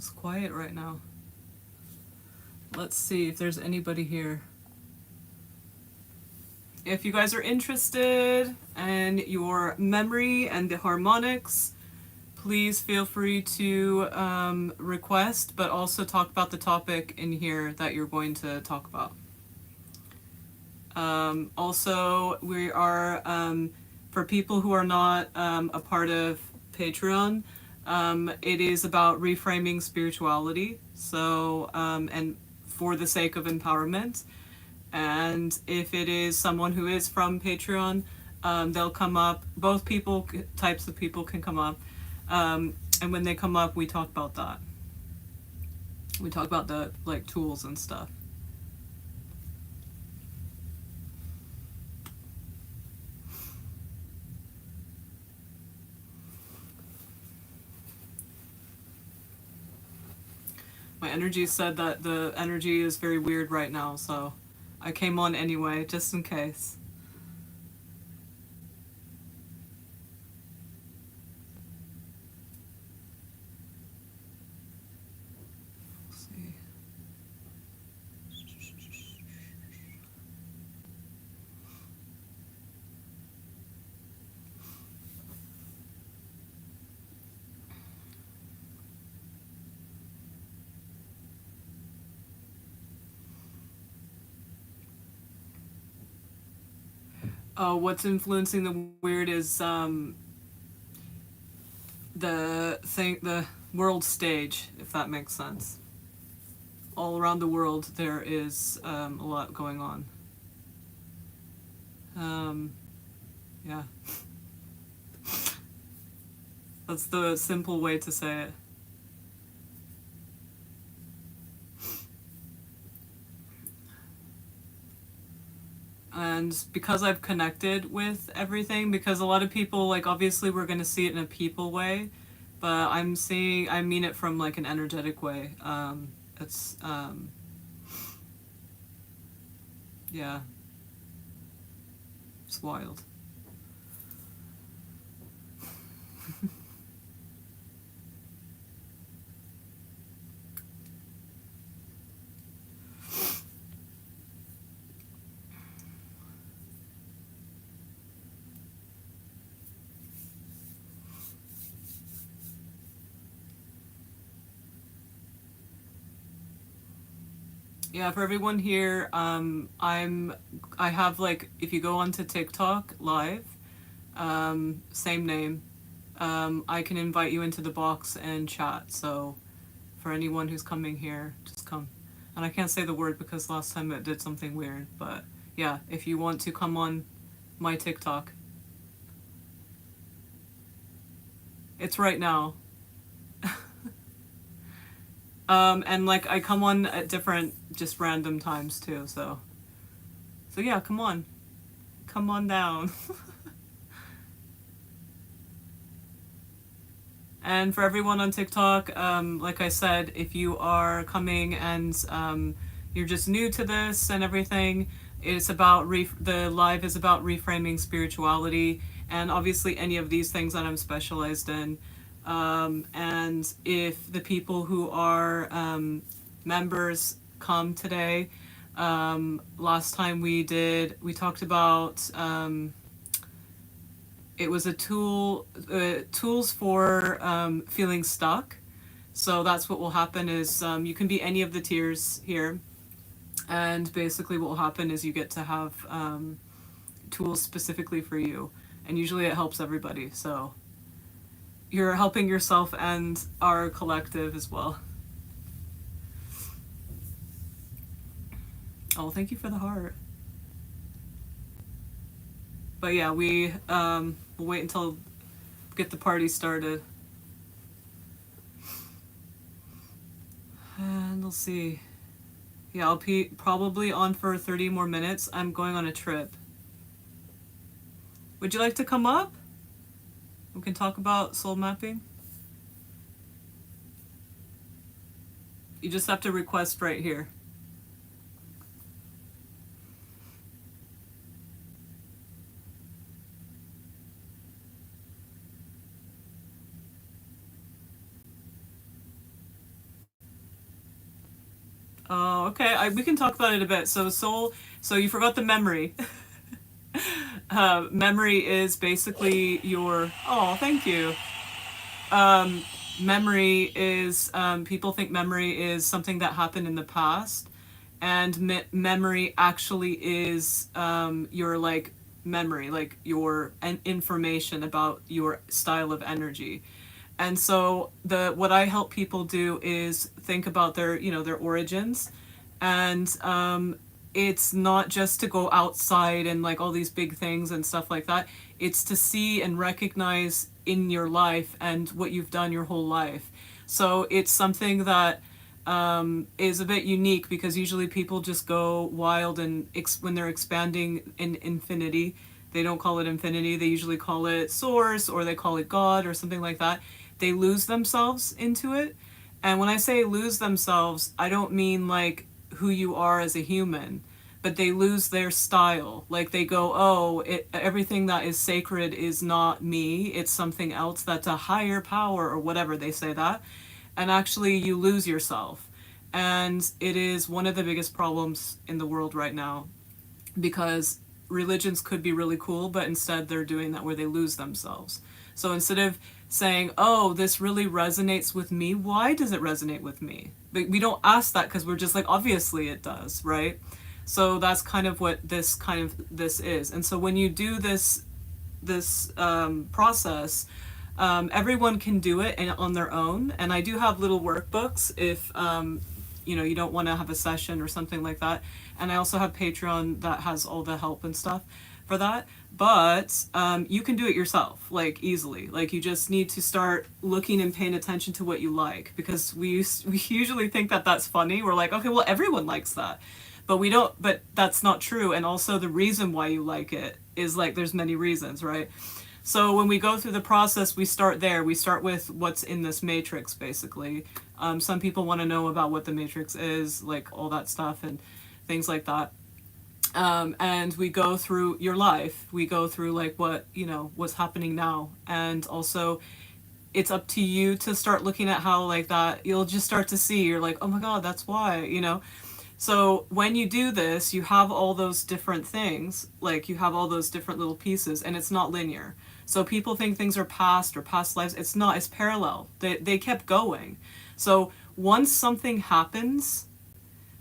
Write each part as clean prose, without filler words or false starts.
It's quiet right now. Let's see if there's anybody here. If you guys are interested in your memory and the harmonics, please feel free to request, but also talk about the topic in here that you're going to talk about. Also, we are, for people who are not a part of Patreon, it is about reframing spirituality. So, and for the sake of empowerment. And if it is someone who is from Patreon, they'll come up. Both types of people can come up. And when they come up, we talk about that. We talk about the like tools and stuff. My energy said that the energy is very weird right now, so I came on anyway, just in case. Let's see. What's influencing the weird is the world stage, if that makes sense. All around the world, there is a lot going on. Yeah. That's the simple way to say it. And because I've connected with everything, because a lot of people, like, obviously we're going to see it in a people way, but I mean it from, like, an energetic way. It's, yeah. It's wild. Yeah, for everyone here, I have, like, if you go onto TikTok live, same name, I can invite you into the box and chat. So for anyone who's coming here, just come. And I can't say the word because last time it did something weird, but yeah, if you want to come on my TikTok, it's right now. And like I come on at different, just random times too. So yeah, come on down. And for everyone on TikTok, like I said, if you are coming and you're just new to this and everything, it's about the live is about reframing spirituality, and obviously any of these things that I'm specialized in. And if the people who are members come today, last time we talked about. It was a tools for feeling stuck. So that's what will happen is you can be any of the tiers here, and basically what will happen is you get to have tools specifically for you, and usually it helps everybody. So you're helping yourself and our collective as well. Oh, thank you for the heart. But yeah, we'll wait until get the party started. And we'll see. Yeah, I'll be probably on for 30 more minutes. I'm going on a trip. Would you like to come up? We can talk about soul mapping. You just have to request right here. Oh, okay. We can talk about it a bit. So soul. So you forgot the memory. Memory is basically your. Oh, thank you. Memory is. People think memory is something that happened in the past, and memory actually is your like memory, like your information about your style of energy. And so the what I help people do is think about their their origins, and it's not just to go outside and like all these big things and stuff like that. It's to see and recognize in your life and what you've done your whole life. So it's something that is a bit unique because usually people just go wild and when they're expanding in infinity, they don't call it infinity. They usually call it source or they call it God or something like that. They lose themselves into it. And when I say lose themselves, I don't mean like who you are as a human, but they lose their style. Like they go, oh, everything that is sacred is not me. It's something else that's a higher power or whatever. They say that. And actually, you lose yourself. And it is one of the biggest problems in the world right now because religions could be really cool, but instead they're doing that where they lose themselves. So instead of saying, oh, this really resonates with me, why does it resonate with me? But we don't ask that because we're just like, obviously it does, right? So that's kind of what this is. And so when you do this process, everyone can do it on their own. And I do have little workbooks if you don't want to have a session or something like that. And I also have Patreon that has all the help and stuff for that. But you can do it yourself, like easily. Like you just need to start looking and paying attention to what you like, because we usually think that that's funny. We're like, okay, well, everyone likes that. But we don't, but that's not true. And also the reason why you like it is like, there's many reasons, right? So when we go through the process, we start there. We start with what's in this matrix, basically. Some people want to know about what the matrix is, like all that stuff and things like that. And we go through your life. We go through like what's happening now. And also it's up to you to start looking at how like that, you'll just start to see, you're like, oh my God, that's why. So when you do this, you have all those different things, like you have all those different little pieces, and it's not linear. So people think things are past or past lives. It's not, it's parallel. They kept going. So once something happens,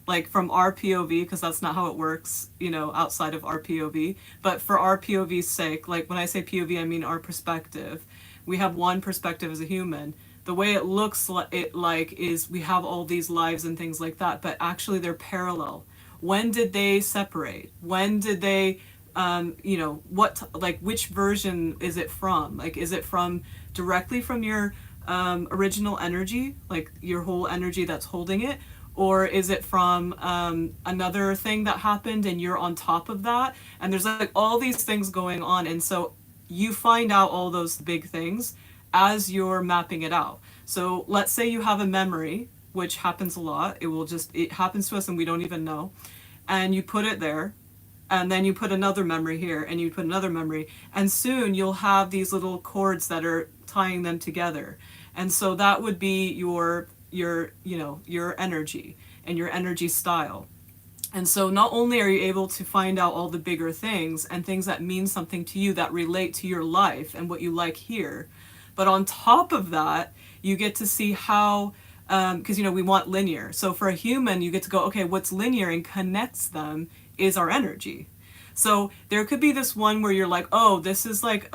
like from our POV, because that's not how it works, outside of our POV, but for our POV's sake, like when I say POV, I mean our perspective. We have one perspective as a human. The way it looks like is we have all these lives and things like that, but actually they're parallel. When did they separate? When did they, which version is it from? Like, is it from directly from your original energy, like your whole energy that's holding it? Or is it from another thing that happened and you're on top of that? And there's like all these things going on. And so you find out all those big things as you're mapping it out. So let's say you have a memory, which happens a lot. It happens to us and we don't even know. And you put it there, and then you put another memory here, and you put another memory, and soon you'll have these little cords that are tying them together. And so that would be your energy and your energy style. And so not only are you able to find out all the bigger things and things that mean something to you that relate to your life and what you like here, but on top of that, you get to see how, because we want linear. So for a human, you get to go, okay, what's linear and connects them is our energy. So there could be this one where you're like, oh, this is like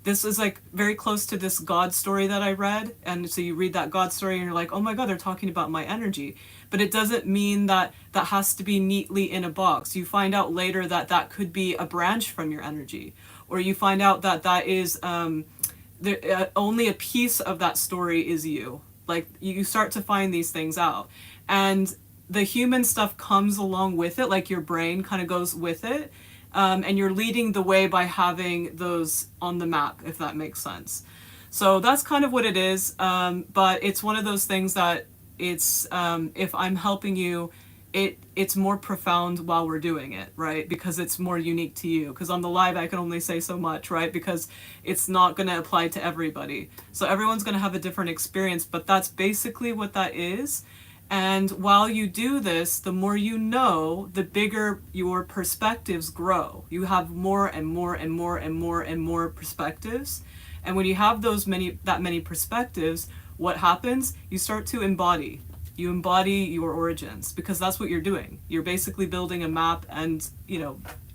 this is like very close to this God story that I read. And so you read that God story and you're like, oh my God, they're talking about my energy. But it doesn't mean that that has to be neatly in a box. You find out later that that could be a branch from your energy. Or you find out that that is only a piece of that story is you. Like you start to find these things out. And the human stuff comes along with it, like your brain kind of goes with it. And you're leading the way by having those on the map, if that makes sense. So that's kind of what it is. But it's one of those things that it's, if I'm helping you, it's more profound while we're doing it, right? Because it's more unique to you. Because on the live, I can only say so much, right? Because it's not going to apply to everybody. So everyone's going to have a different experience, but that's basically what that is. And while you do this, the more you know, the bigger your perspectives grow. You have more and more and more and more and more perspectives. And when you have that many perspectives, what happens? You start to embody. You embody your origins, because that's what you're doing. You're basically building a map and,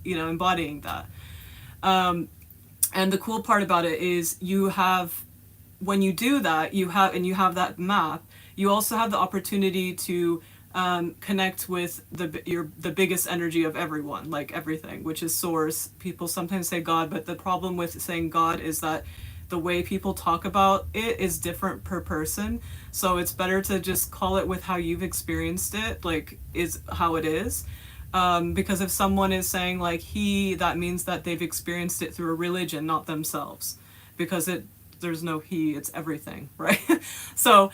embodying that. And the cool part about it is when you do that, you have that map, you also have the opportunity to connect with the biggest energy of everyone, like everything, which is source. People sometimes say God, but the problem with saying God is that the way people talk about it is different per person. So it's better to just call it with how you've experienced it, like is how it is. Because if someone is saying like he, that means that they've experienced it through a religion, not themselves. Because there's no he, it's everything, right? So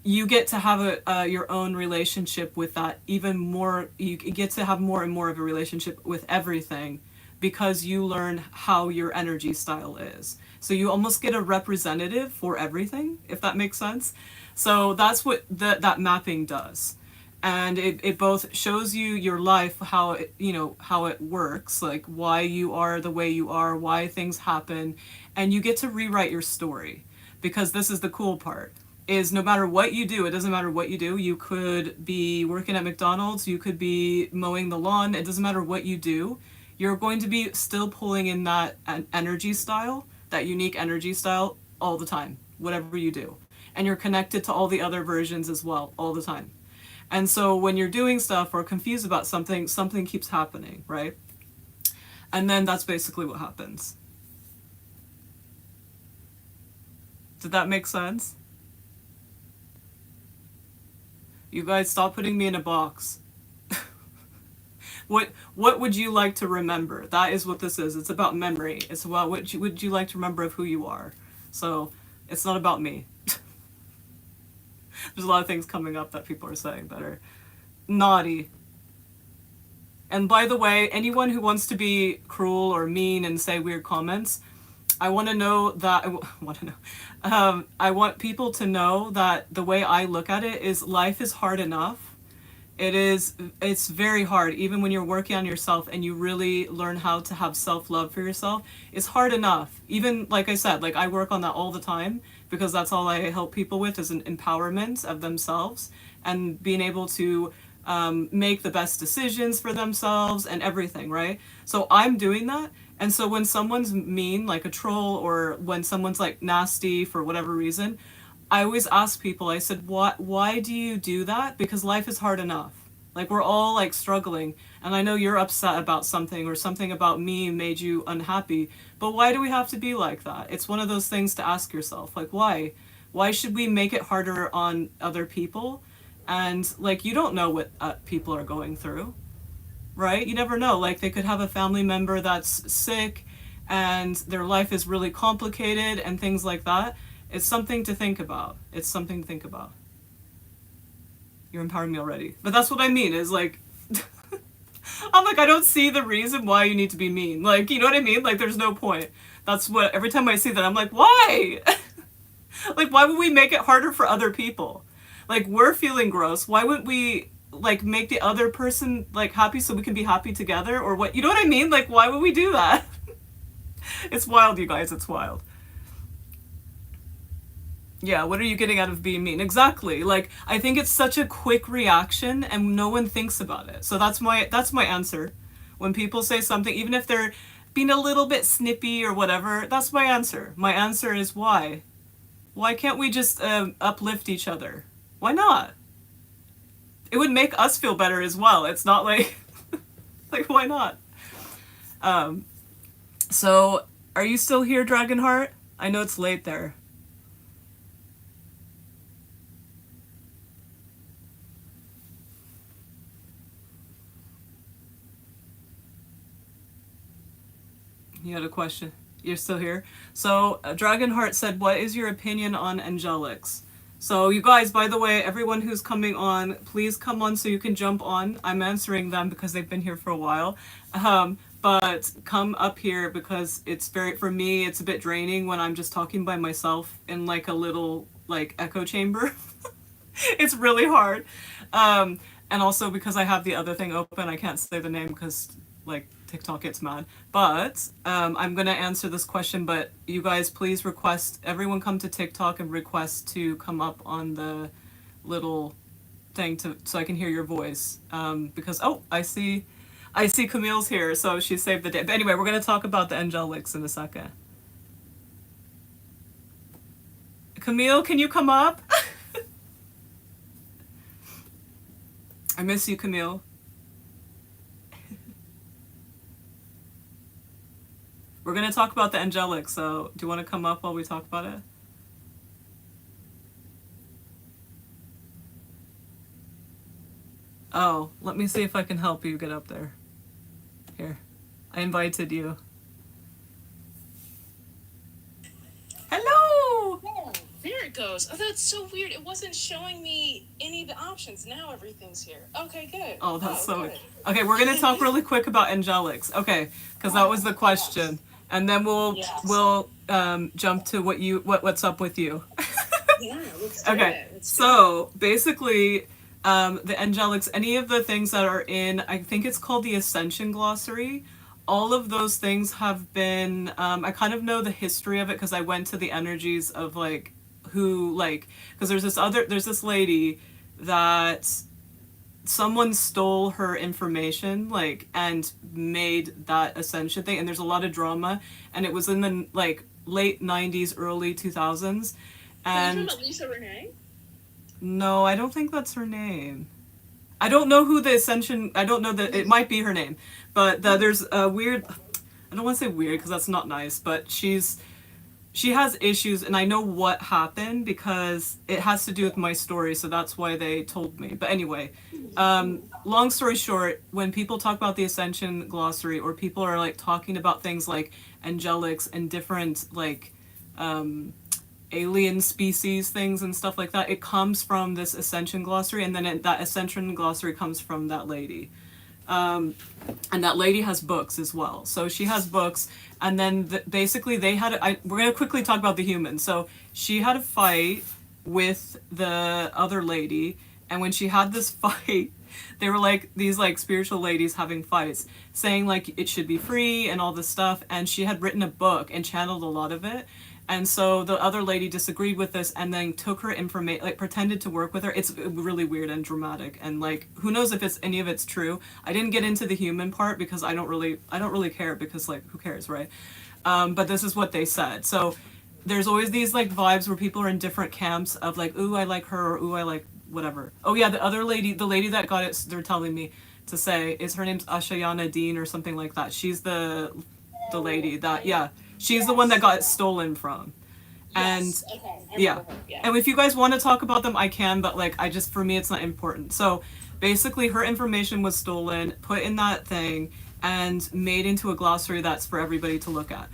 you get to have your own relationship with that even more. You get to have more and more of a relationship with everything, because you learn how your energy style is. So you almost get a representative for everything, if that makes sense. So that's what that mapping does. And it both shows you your life, how it works, like why you are the way you are, why things happen, and you get to rewrite your story. Because this is the cool part, is no matter what you do, it doesn't matter what you do. You could be working at McDonald's, you could be mowing the lawn, it doesn't matter what you do. You're going to be still pulling in that energy style, that unique energy style all the time, whatever you do. And you're connected to all the other versions as well, all the time. And so when you're doing stuff or confused about something keeps happening, right? And then that's basically what happens. Did that make sense? You guys, stop putting me in a box. What would you like to remember? That is what this is. It's about memory. It's about what would you like to remember of who you are. So it's not about me. There's a lot of things coming up that people are saying that are naughty. And by the way, anyone who wants to be cruel or mean and say weird comments, I want to know that I want people to know that the way I look at it is life is hard enough. It's very hard, even when you're working on yourself and you really learn how to have self-love for yourself. It's hard enough. Even, like I said, like I work on that all the time, because that's all I help people with, is an empowerment of themselves and being able to make the best decisions for themselves and everything, right? So I'm doing that. And so when someone's mean, like a troll, or when someone's like nasty for whatever reason, I always ask people, I said, why do you do that? Because life is hard enough. Like, we're all like struggling, and I know you're upset about something, or something about me made you unhappy, but why do we have to be like that? It's one of those things to ask yourself, like, why? Why should we make it harder on other people? And like, you don't know what people are going through, right? You never know. Like, they could have a family member that's sick and their life is really complicated and things like that. It's something to think about. It's something to think about. You're empowering me already. But that's what I mean, is like, I'm like, I don't see the reason why you need to be mean. Like, you know what I mean? Like, there's no point. That's what, every time I see that, I'm like, why? Like, why would we make it harder for other people? Like, we're feeling gross. Why wouldn't we, like, make the other person, like, happy so we can be happy together? Or what? You know what I mean? Like, why would we do that? It's wild, you guys. It's wild. Yeah, what are you getting out of being mean? Exactly. Like, I think it's such a quick reaction and no one thinks about it. So that's my answer. When people say something, even if they're being a little bit snippy or whatever, that's my answer. My answer is why? Why can't we just uplift each other? Why not? It would make us feel better as well. It's not like, like, why not? So, are you still here, Dragonheart? I know it's late there. You had a question. You're still here? So, Dragonheart said, what is your opinion on angelics? So, you guys, by the way, everyone who's coming on, please come on so you can jump on. I'm answering them because they've been here for a while. But come up here because for me, it's a bit draining when I'm just talking by myself in like a little, like, echo chamber. It's really hard. um, and also because I have the other thing open, I can't say the name because like TikTok gets mad. But I'm gonna answer this question. But you guys, please request everyone come to TikTok and request to come up on the little thing to so I can hear your voice. Because oh, I see Camille's here, so she saved the day. But anyway, we're gonna talk about the angelics in a second. Camille, can you come up? I miss you, Camille. We're gonna talk about the angelics, so do you want to come up while we talk about it? Oh, let me see if I can help you get up there. Here, I invited you. Hello! Oh, there it goes. Oh, that's so weird. It wasn't showing me any of the options. Now everything's here. Okay, good. Oh, that's so. Good. Okay, we're gonna talk really quick about angelics. Okay, because that was the question, and then we'll jump to what's up with you. Yeah, let's do Okay, it. so basically, the angelics, any of the things that are in, I think it's called the Ascension Glossary. All of those things have been. I kind of know the history of it because I went to the energies of like who like because there's this lady that someone stole her information like and made that ascension thing, and there's a lot of drama, and it was in the like late 90s early 2000s. Are you talking And about Lisa Renee? no, I don't think that's her name. I don't know who the ascension. I don't know that it might be her name, but there's a weird. I don't want to say weird because that's not nice, but she has issues, and I know what happened because it has to do with my story, so that's why they told me. But anyway, long story short, when people talk about the Ascension Glossary, or people are like talking about things like angelics and different like alien species things and stuff like that, it comes from this Ascension Glossary, and then that Ascension Glossary comes from that lady. And that lady has books as well. So she has books, and then basically they had. We're gonna quickly talk about the humans. So she had a fight with the other lady, and when she had this fight, they were like these like spiritual ladies having fights, saying like it should be free and all this stuff. And she had written a book and channeled a lot of it. And so the other lady disagreed with this and then took her information, like pretended to work with her. It's really weird and dramatic, and like who knows if it's any of it's true. I didn't get into the human part because I don't really care because like who cares, right? But this is what they said. So there's always these like vibes where people are in different camps of like, ooh, I like her, or ooh, I like whatever. Oh yeah, the other lady, the lady that got it, they're telling me to say is her name's Ashayana Dean or something like that. She's the lady that she's the one that got it stolen from. And Yes. Okay. yeah. Yeah. And if you guys want to talk about them, I can, but like I just for me it's not important. So basically her information was stolen, put in that thing, and made into a glossary that's for everybody to look at.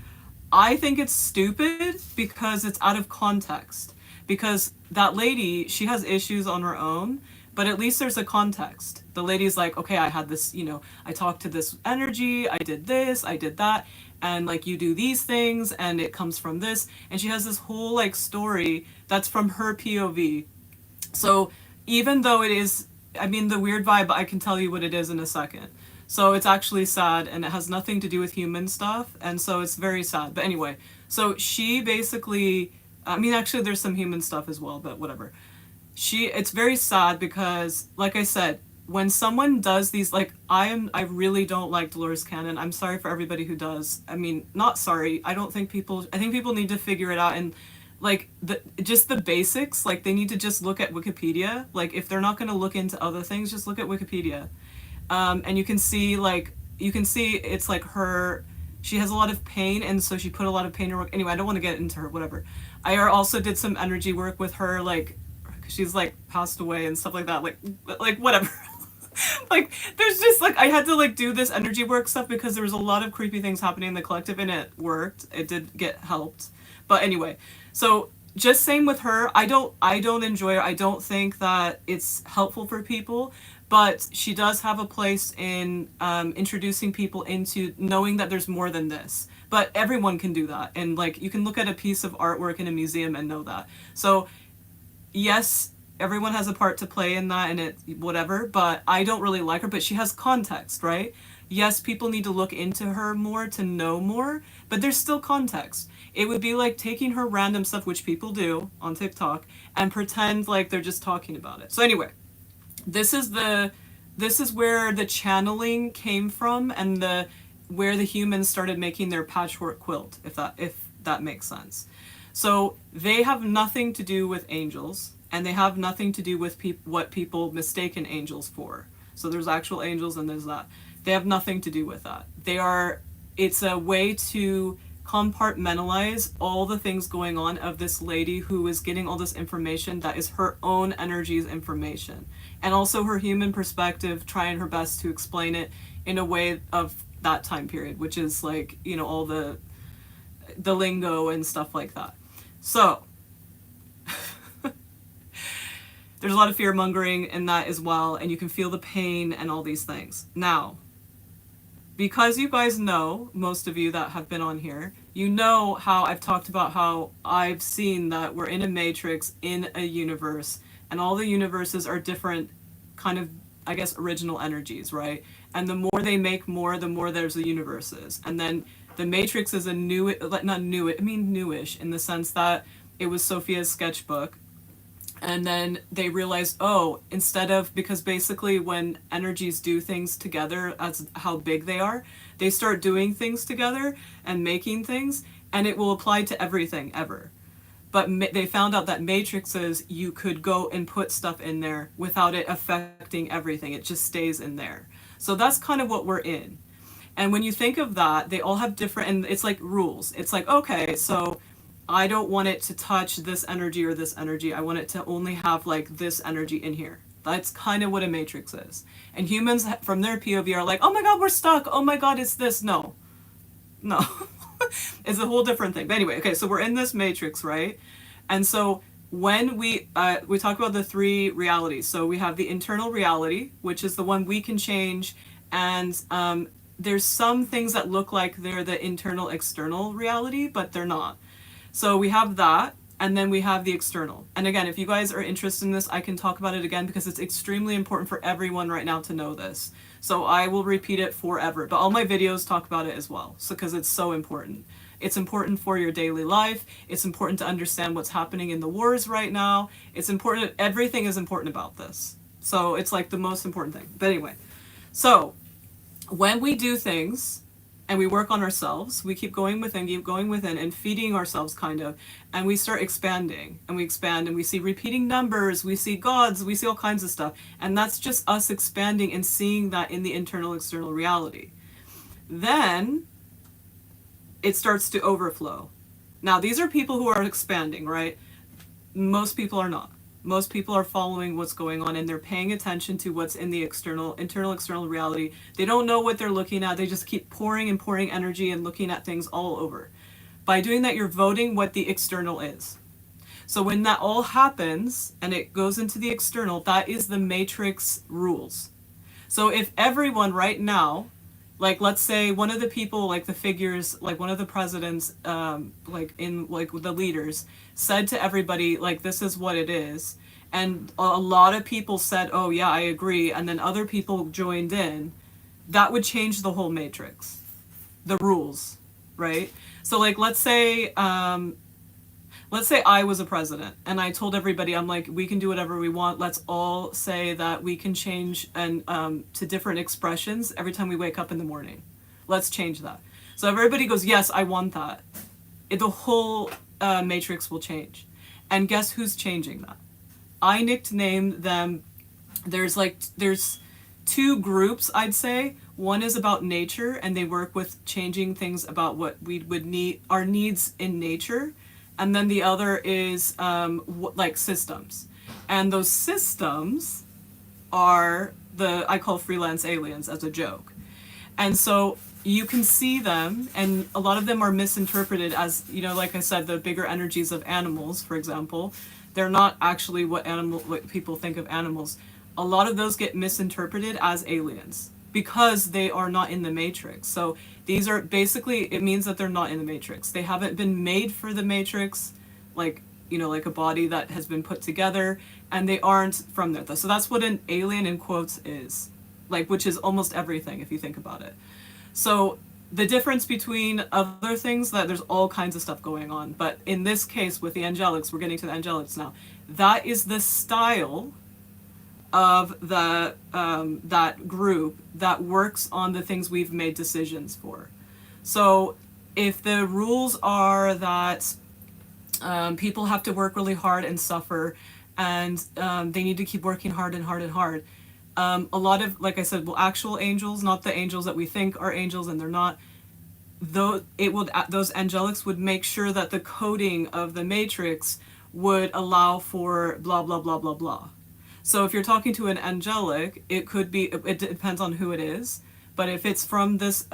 I think it's stupid because it's out of context. Because that lady, she has issues on her own, but at least there's a context. The lady's like, okay, I had this, I talked to this energy, I did this, I did that, and like you do these things, and it comes from this. And she has this whole like story that's from her POV. So even though it is, I mean, the weird vibe, I can tell you what it is in a second. So it's actually sad, and it has nothing to do with human stuff, and so it's very sad. But anyway, so she basically, I mean, actually, there's some human stuff as well, but whatever. It's very sad because, like I said, when someone does these, like I really don't like Dolores Cannon. I'm sorry for everybody who does. I mean, not sorry. I think people need to figure it out, and like just the basics, like they need to just look at Wikipedia. Like if they're not going to look into other things, just look at Wikipedia. And you can see it's like she has a lot of pain, and so she put a lot of pain in her work. Anyway, I don't want to get into her, whatever. I also did some energy work with her, like she's like passed away and stuff like that, like whatever. Like there's just like I had to like do this energy work stuff because there was a lot of creepy things happening in the collective, and it worked. It did get helped. But anyway, so just same with her. I don't enjoy her. I don't think that it's helpful for people, but she does have a place in introducing people into knowing that there's more than this. But everyone can do that, and like you can look at a piece of artwork in a museum and know that. So yes, everyone has a part to play in that, and it whatever, but I don't really like her, but she has context, right? Yes, people need to look into her more to know more, but there's still context. It would be like taking her random stuff, which people do on TikTok, and pretend like they're just talking about it. So anyway, this is the this is where the channeling came from, and the where the humans started making their patchwork quilt, if that makes sense. So they have nothing to do with angels, and they have nothing to do with what people mistaken angels for. So there's actual angels and there's that. They have nothing to do with that. It's a way to compartmentalize all the things going on of this lady who is getting all this information that is her own energy's information. And also her human perspective, trying her best to explain it in a way of that time period, which is like, all the lingo and stuff like that. So there's a lot of fear mongering in that as well, and you can feel the pain and all these things. Now, because you guys know, most of you that have been on here, you know how I've talked about how I've seen that we're in a matrix in a universe, and all the universes are different kind of, I guess, original energies, right? And the more they make more, the more there's the universes. And then the matrix is a newish in the sense that it was Sophia's sketchbook. And then they realized, oh, instead of, because basically when energies do things together as how big they are, they start doing things together and making things, and it will apply to everything ever. But they found out that matrices, you could go and put stuff in there without it affecting everything. It just stays in there. So that's kind of what we're in. And when you think of that, they all have different, and it's like rules. It's like, okay, so I don't want it to touch this energy or this energy. I want it to only have like this energy in here. That's kind of what a matrix is. And humans from their POV are like, oh my God, we're stuck. Oh my God, it's this. No. It's a whole different thing. But anyway, okay, so we're in this matrix, right? And so when we talk about the three realities. So we have the internal reality, which is the one we can change. And there's some things that look like they're the internal external reality, but they're not. So we have that, and then we have the external. And again, if you guys are interested in this, I can talk about it again because it's extremely important for everyone right now to know this. So I will repeat it forever, but all my videos talk about it as well, so because it's so important. It's important for your daily life. It's important to understand what's happening in the wars right now. It's important. Everything is important about this. So it's like the most important thing. But anyway, so when we do things and we work on ourselves, we keep going within and feeding ourselves kind of, and we start expanding and we expand and we see repeating numbers, we see gods, we see all kinds of stuff. And that's just us expanding and seeing that in the internal external reality. Then it starts to overflow. Now, these are people who are expanding, right? Most people are not. Most people are following what's going on and they're paying attention to what's in the internal external reality. They don't know what they're looking at. They just keep pouring and pouring energy and looking at things all over. By doing that, you're voting what the external is. So when that all happens and it goes into the external, that is the matrix rules. So if everyone right now, like let's say one of the people, like the figures, like one of the presidents, like the leaders said to everybody, like, this is what it is. And a lot of people said, oh yeah, I agree. And then other people joined in. That would change the whole matrix, the rules, right? So like, let's say I was a president and I told everybody, I'm like, we can do whatever we want. Let's all say that we can change and to different expressions every time we wake up in the morning. Let's change that. So everybody goes, yes, I want that. The whole matrix will change. And guess who's changing that? I nicknamed them, there's two groups, I'd say. One is about nature, and they work with changing things about what we would need, our needs in nature. And then the other is like systems. And those systems are I call freelance aliens as a joke. And so you can see them, and a lot of them are misinterpreted as, like I said, the bigger energies of animals, for example. They're not actually what people think of animals. A lot of those get misinterpreted as aliens because they are not in the matrix. So these are basically, it means that they're not in the matrix. They haven't been made for the matrix. Like, like a body that has been put together, and they aren't from there. So that's what an alien in quotes is, like, which is almost everything if you think about it. So the difference between other things, that there's all kinds of stuff going on, but in this case with the angelics, we're getting to the angelics now. That is the style of that group that works on the things we've made decisions for. So if the rules are that people have to work really hard and suffer, and they need to keep working hard and hard and hard. A lot of, like I said, well, actual angels, not the angels that we think are angels and they're not. Though it would, those angelics would make sure that the coding of the matrix would allow for blah blah blah blah blah. So if you're talking to an angelic, it could be. It depends on who it is. But if it's from this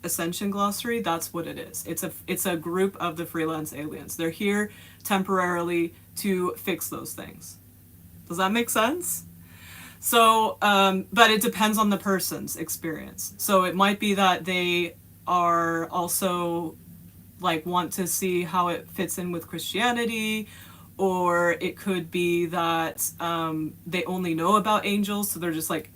Ascension glossary, that's what it is. It's a group of the freelance aliens. They're here temporarily to fix those things. Does that make sense? So, but it depends on the person's experience. So it might be that they are also like want to see how it fits in with Christianity, or it could be that they only know about angels, so they're just like,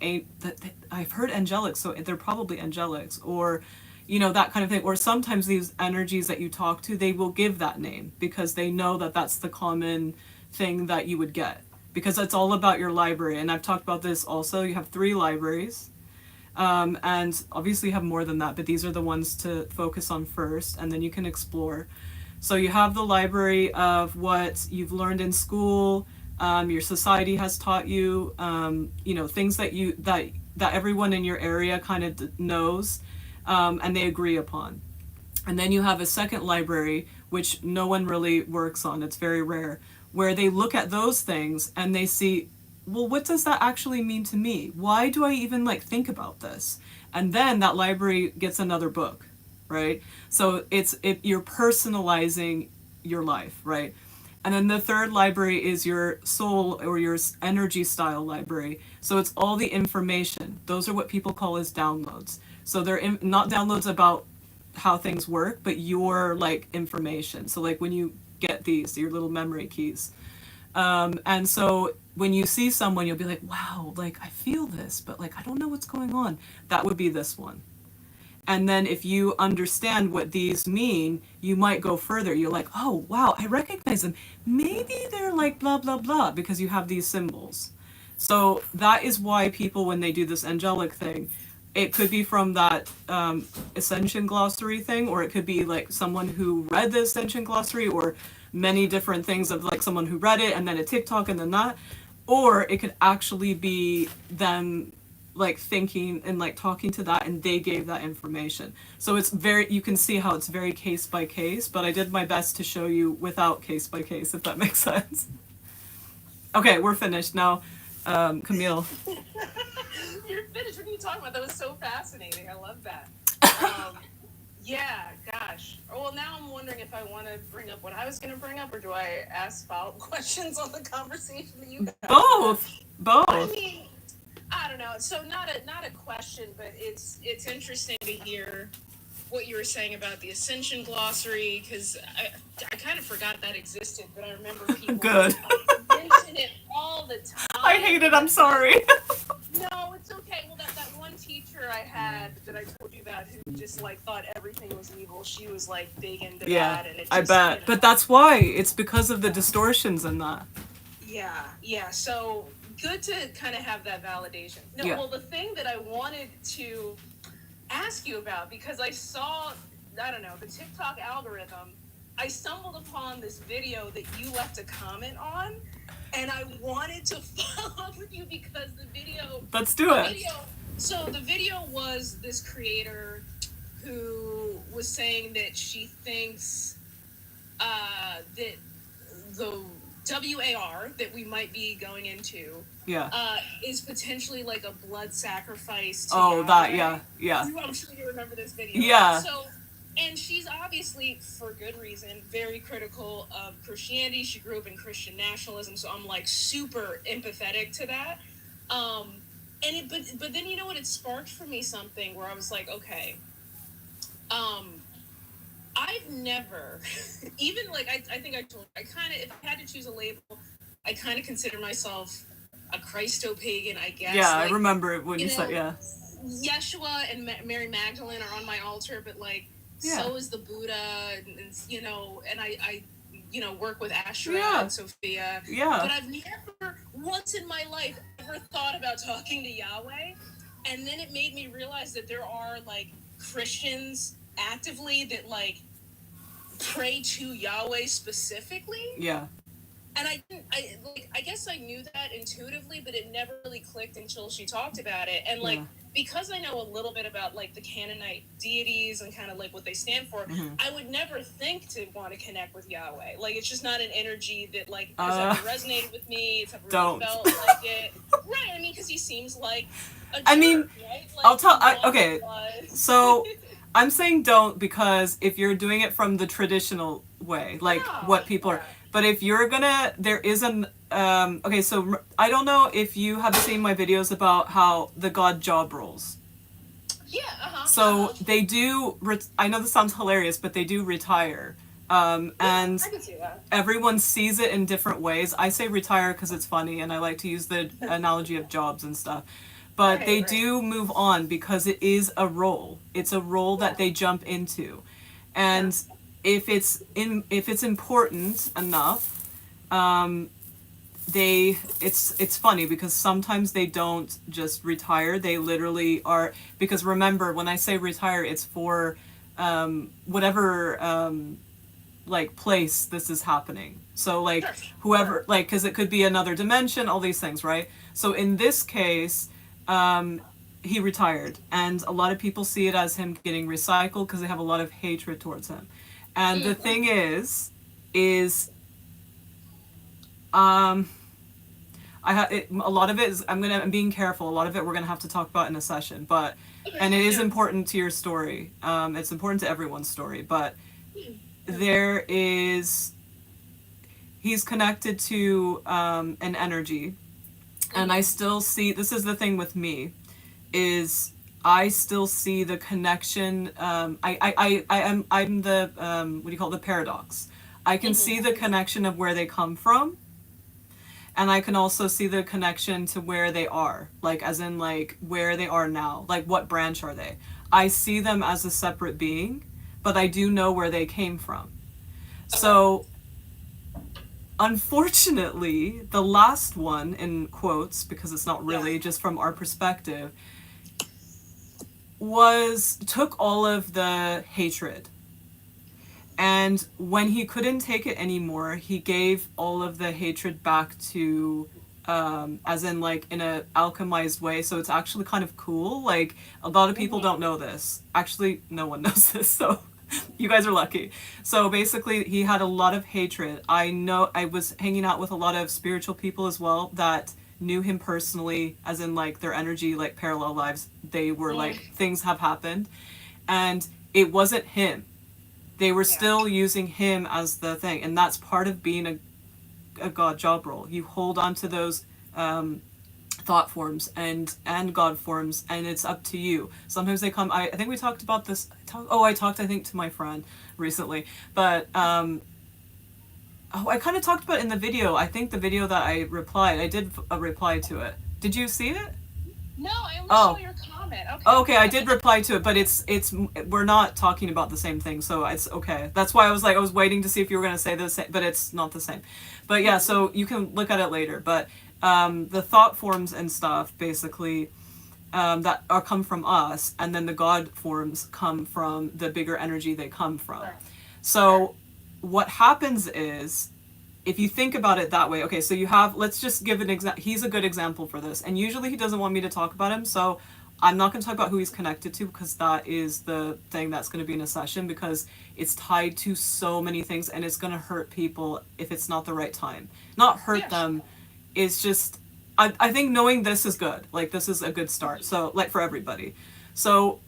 I've heard angelics, so they're probably angelics, or that kind of thing. Or sometimes these energies that you talk to, they will give that name because they know that that's the common thing that you would get, because it's all about your library. And I've talked about this also. You have 3 libraries. And obviously you have more than that, but these are the ones to focus on first, and then you can explore. So you have the library of what you've learned in school, your society has taught you, things that everyone in your area kind of knows, and they agree upon. And then you have a second library, which no one really works on. It's very rare, where they look at those things and they see, well, what does that actually mean to me? Why do I even think about this? And then that library gets another book, right? So you're personalizing your life, right? And then the third library is your soul or your energy style library. So it's all the information. Those are what people call as downloads. So they're not downloads about how things work, but your information. So when you get these, your little memory keys. And so when you see someone, you'll be like, wow, I feel this, but I don't know what's going on. That would be this one. And then if you understand what these mean, you might go further. You're like, oh, wow, I recognize them. Maybe they're blah, blah, blah, because you have these symbols. So that is why people, when they do this angelic thing, it could be from that Ascension glossary thing, or it could be someone who read the Ascension glossary, or many different things of someone who read it and then a TikTok and then that. Or it could actually be them thinking and talking to that, and they gave that information. So it's you can see how it's very case by case, but I did my best to show you without case by case, if that makes sense. Okay, we're finished now. Camille. You're finished. What are you talking about? That was so fascinating. I love that. Yeah, gosh. Well, now I'm wondering if I want to bring up what I was going to bring up, or do I ask follow-up questions on the conversation that you had? Both. I mean, I don't know. So not a question, but it's interesting to hear what you were saying about the Ascension glossary, because I kind of forgot that existed, but I remember people mention it all the time. I hate it. I'm sorry. No, it's okay. Well, that one teacher I had that I told you about, who just thought everything was evil, she was big into that. And it just, I bet. But that's why. It's because of the distortions in that. Yeah. So good to kind of have that validation. No, well, the thing that I wanted to ask you about, because I saw, I don't know, the TikTok algorithm, I stumbled upon this video that you left a comment on, and I wanted to follow up with you because the video... Let's do it. So the video was this creator who was saying that she thinks that the WAR that we might be going into is potentially a blood sacrifice to Yahweh. That, yeah. I'm sure you remember this video. Yeah. So, and she's obviously, for good reason, very critical of Christianity. She grew up in Christian nationalism, so I'm super empathetic to that. But then you know what? It sparked for me something where I was like, okay, I've never, even like I think I told you, I kind of, if I had to choose a label, I kind of consider myself a Christo-pagan, I guess. Yeah, like, I remember it when you said, know, yeah. Yeshua and Mary Magdalene are on my altar, but like, Yeah. so is the Buddha, and you know, and I you know, work with Ashra Yeah. and Sophia. Yeah. But I've never once in my life ever thought about talking to Yahweh. And then it made me realize that there are like Christians actively that like pray to Yahweh specifically. Yeah. And I guess I knew that intuitively, but it never really clicked until she talked about it. And like, because I know a little bit about like the Canaanite deities and kind of like what they stand for, I would never think to want to connect with Yahweh. Like, it's just not an energy that like has ever resonated with me. It's never really felt like it. Right. I mean, because he seems like a jerk, right? Like, I'll tell. Okay. So I'm saying don't, because if you're doing it from the traditional way, like what people are. But if you're gonna, there is an, okay, so I don't know if you have seen my videos about how the god job rolls. Yeah, So they do, I know this sounds hilarious, but they do retire. And I can see that. Everyone sees it in different ways. I say retire because it's funny, and I like to use the analogy of jobs and stuff. But they do move on because it is a role. It's a role that they jump into. And if it's important enough, it's funny because sometimes they don't just retire. They literally are, because remember, when I say retire, it's for whatever like place this is happening. So like whoever, like, because it could be another dimension, all these things, right? So in this case, he retired, and a lot of people see it as him getting recycled because they have a lot of hatred towards him. And the thing is a lot of it is, I'm being careful, a lot of it we're gonna have to talk about in a session, but and it is important to your story. It's important to everyone's story, but he's connected to an energy, and I still see, this is the thing with me, is I still see the connection. I'm the what do you call it, the paradox. I can see the connection of where they come from, and I can also see the connection to where they are, like as in like where they are now, like what branch are they. I see them as a separate being, but I do know where they came from. So unfortunately, the last one, in quotes, because it's not really, just from our perspective, took all of the hatred. And when he couldn't take it anymore, he gave all of the hatred back to, as in like in a alchemized way. So it's actually kind of cool. Like, a lot of people don't know this. Actually, no one knows this, so you guys are lucky. So basically, he had a lot of hatred. I know I was hanging out with a lot of spiritual people as well that knew him personally, as in like their energy, like parallel lives. They were like, things have happened. And it wasn't him. They were still using him as the thing. And that's part of being a god job role. You hold on to those thought forms and God forms, and it's up to you. Sometimes they come, I think we talked about this, I talked I think to my friend recently, but I kind of talked about it in the video. I think the video that I replied, I did a reply to it. Did you see it? No, I only saw your comment. Okay, I did reply to it, but it's we're not talking about the same thing, so it's okay. That's why I was waiting to see if you were going to say the same, but it's not the same. But yeah, so you can look at it later. But the thought forms and stuff, basically, that come from us, and then the God forms come from the bigger energy they come from. So what happens is, if you think about it that way, okay, so you have, let's just give an example. He's a good example for this. And usually he doesn't want me to talk about him, so I'm not going to talk about who he's connected to, because that is the thing that's going to be in a session, because it's tied to so many things, and it's going to hurt people if it's not the right time. Not hurt them, it's just, I think knowing this is good. Like, this is a good start, so, like, for everybody. So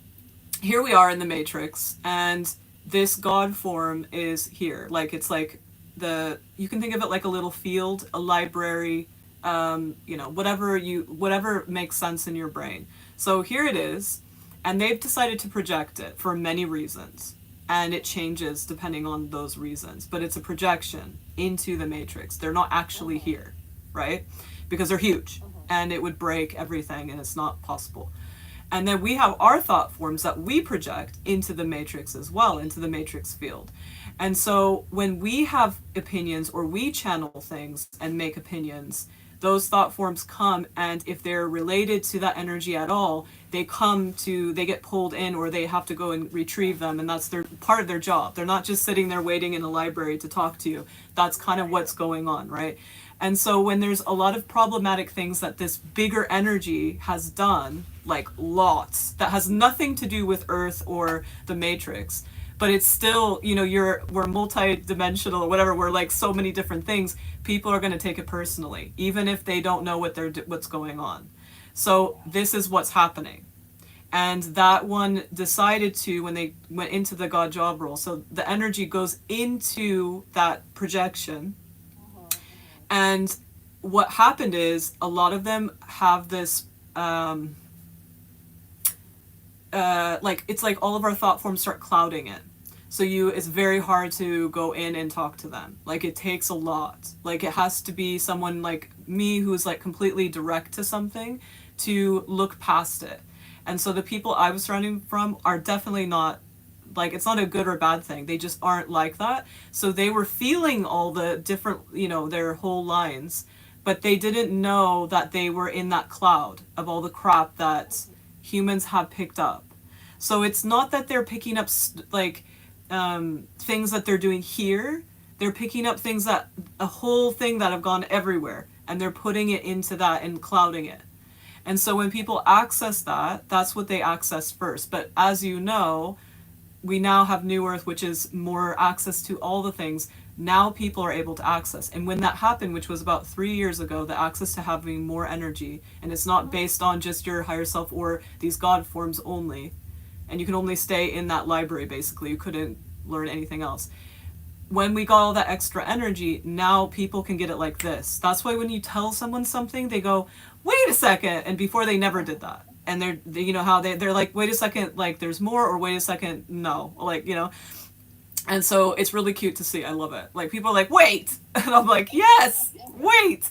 here we are in the Matrix, and this God form is here. Like, it's like, you can think of it like a little field, a library, whatever makes sense in your brain. So here it is, and they've decided to project it for many reasons. and it changes depending on those reasons. But it's a projection into the matrix. They're not actually here, right? Because they're huge and it would break everything and it's not possible. And then we have our thought forms that we project into the matrix as well, into the matrix field. And so when we have opinions or we channel things and make opinions, those thought forms come, and if they're related to that energy at all, they get pulled in, or they have to go and retrieve them, and that's their part of their job. They're not just sitting there waiting in a library to talk to you. That's kind of what's going on, right? And so when there's a lot of problematic things that this bigger energy has done, like lots, that has nothing to do with Earth or the Matrix, but it's still, we're multi-dimensional or whatever, we're like so many different things, people are going to take it personally, even if they don't know what's going on. So this is what's happening. And that one decided to, when they went into the God job role, so the energy goes into that projection. And what happened is a lot of them have this, it's like all of our thought forms start clouding it. So it's very hard to go in and talk to them. Like, it takes a lot. Like, it has to be someone like me who's like completely direct to something to look past it. And so the people I was surrounding from are definitely not, like, it's not a good or bad thing. They just aren't like that. So they were feeling all the different, their whole lines, but they didn't know that they were in that cloud of all the crap that humans have picked up. So it's not that they're picking up things that they're doing here. They're picking up things that, a whole thing that have gone everywhere, and they're putting it into that and clouding it. And so when people access that, that's what they access first. But as you know, we now have New Earth, which is more access to all the things. Now people are able to access. And when that happened, which was about 3 years ago, the access to having more energy, and it's not based on just your higher self or these God forms only, and you can only stay in that library, basically. You couldn't learn anything else. When we got all that extra energy, now people can get it like this. That's why when you tell someone something, they go, wait a second, and before they never did that. And they're like, wait a second, like there's more, or wait a second, no, and so it's really cute to see. I love it. Like, people are like, wait, and I'm like, yes, wait.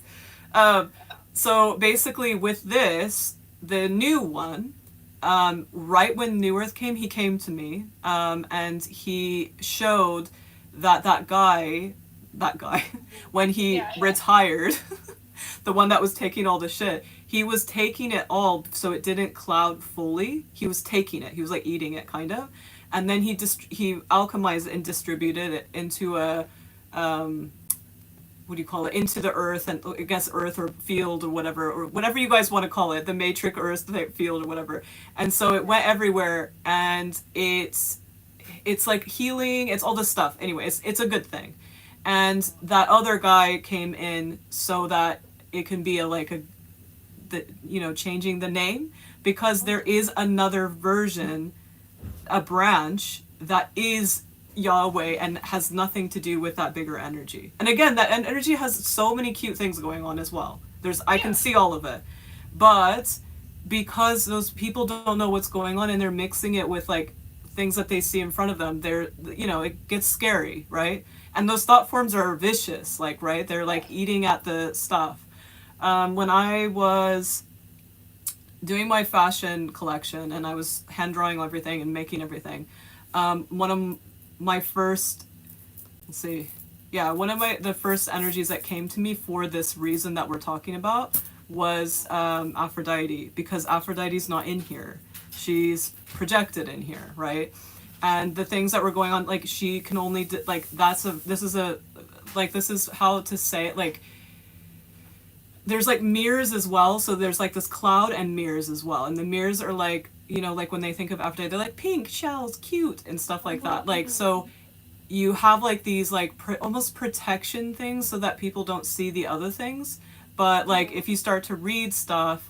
So basically with this, the new one, right when New Earth came, he came to me, and he showed that guy, when he retired, the one that was taking all the shit, he was taking it all so it didn't cloud fully. He was taking it. He was like eating it, kind of. And then he alchemized it and distributed it into a, what do you call it? Into the earth, and I guess earth or field or whatever you guys want to call it, the matrix earth field or whatever. And so it went everywhere, and it's like healing. It's all this stuff. Anyway, it's a good thing. And that other guy came in so that it can be changing the name, because there is another version, a branch that is Yahweh and has nothing to do with that bigger energy. And again, that energy has so many cute things going on as well. I can see all of it. But because those people don't know what's going on and they're mixing it with like things that they see in front of them, it gets scary, right? And those thought forms are vicious, like, right? They're like eating at the stuff. When I was doing my fashion collection and I was hand drawing everything and making everything, one of my first, the first energies that came to me for this reason that we're talking about was Aphrodite, because Aphrodite's not in here. She's projected in here, right? And the things that were going on, like, she can only, this is how to say it, like, there's like mirrors as well. So there's like this cloud and mirrors as well. And the mirrors are like, like when they think of Aphrodite, they're like pink shells, cute, and stuff like that. Like, so you have like these like almost protection things so that people don't see the other things. But like, if you start to read stuff,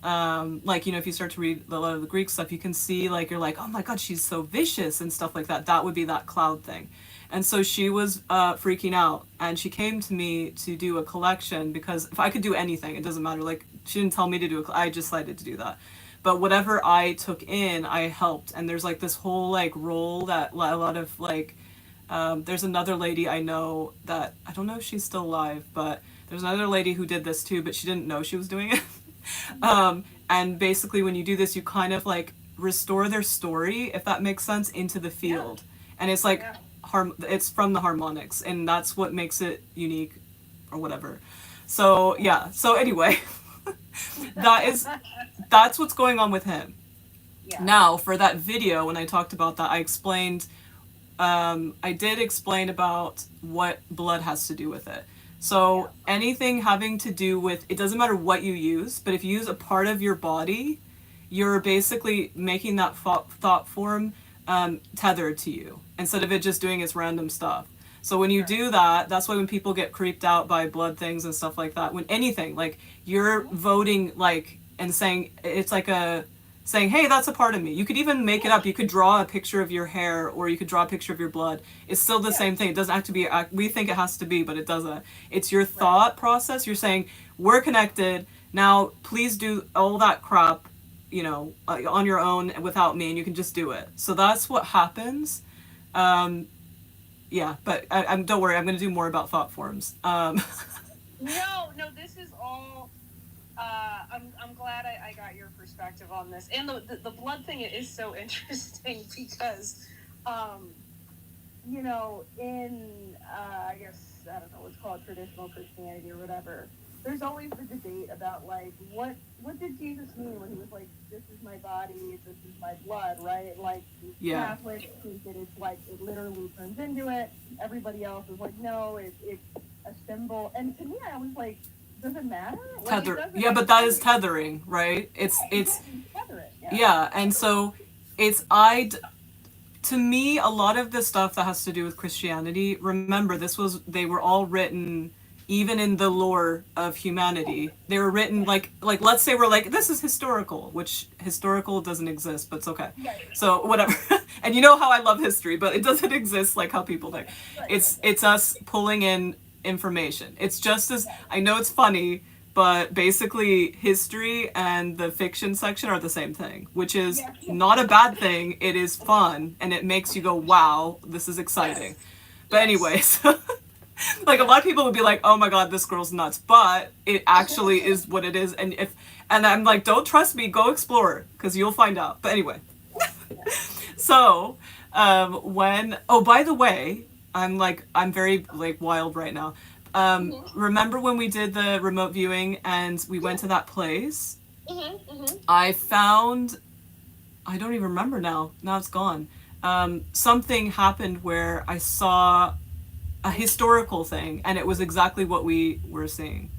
if you start to read a lot of the Greek stuff, you can see like, you're like, oh my God, she's so vicious and stuff like that. That would be that cloud thing. And so she was freaking out, and she came to me to do a collection, because if I could do anything, it doesn't matter. Like, she didn't tell me to do I decided to do that. but whatever I took in, I helped. And there's like this whole like role that a lot of like, there's another lady I know that, I don't know if she's still alive, but there's another lady who did this too, but she didn't know she was doing it. And basically when you do this, you kind of like restore their story, if that makes sense, into the field. And it's like, it's from the harmonics, and that's what makes it unique or whatever. So yeah, so anyway, that's what's going on with him. Now for that video, when I talked about that, I explained, I did explain about what blood has to do with it. So anything having to do with, it doesn't matter what you use, but if you use a part of your body, you're basically making that thought form tethered to you, instead of it just doing its random stuff. So when you do that, that's why when people get creeped out by blood things and stuff like that, when anything, like you're voting like, and saying, it's like saying, hey, that's a part of me. You could even make it up. You could draw a picture of your hair, or you could draw a picture of your blood. It's still the same thing. It doesn't have to be, we think it has to be, but it doesn't. It's your thought process. You're saying, we're connected. Now, please do all that crap, you know, on your own without me, and you can just do it. So that's what happens. Yeah, but don't worry, I'm going to do more about thought forms. No, this is all. I'm glad I got your perspective on this, and the blood thing is so interesting because, you know, in I guess, I don't know what's called traditional Christianity or whatever, there's always the debate about like what did Jesus mean when he was like, this is my body, this is my blood, right? Like Catholics think that it's like it literally turns into it. Everybody else is like, no, it's a symbol. And to me, I was like, does it matter? Like, yeah, but that is tethering, right? It's tether it, yeah, and so it's to me, a lot of the stuff that has to do with Christianity, remember, they were all written, even in the lore of humanity, they were written like let's say we're like, this is historical, which historical doesn't exist, but it's okay. So whatever. And you know how I love history, but it doesn't exist like how people think. It's us pulling in information. It's just as, I know it's funny, but basically history and the fiction section are the same thing, which is not a bad thing. It is fun, and it makes you go, wow, this is exciting. But anyways, like a lot of people would be like, oh my god, this girl's nuts, but it actually is what it is. And I'm like, don't trust me, go explore, because you'll find out. But anyway, so oh, by the way, I'm very like wild right now. Remember when we did the remote viewing and we went to that place? I found, I don't even remember now it's gone. Something happened where I saw a historical thing, and it was exactly what we were seeing.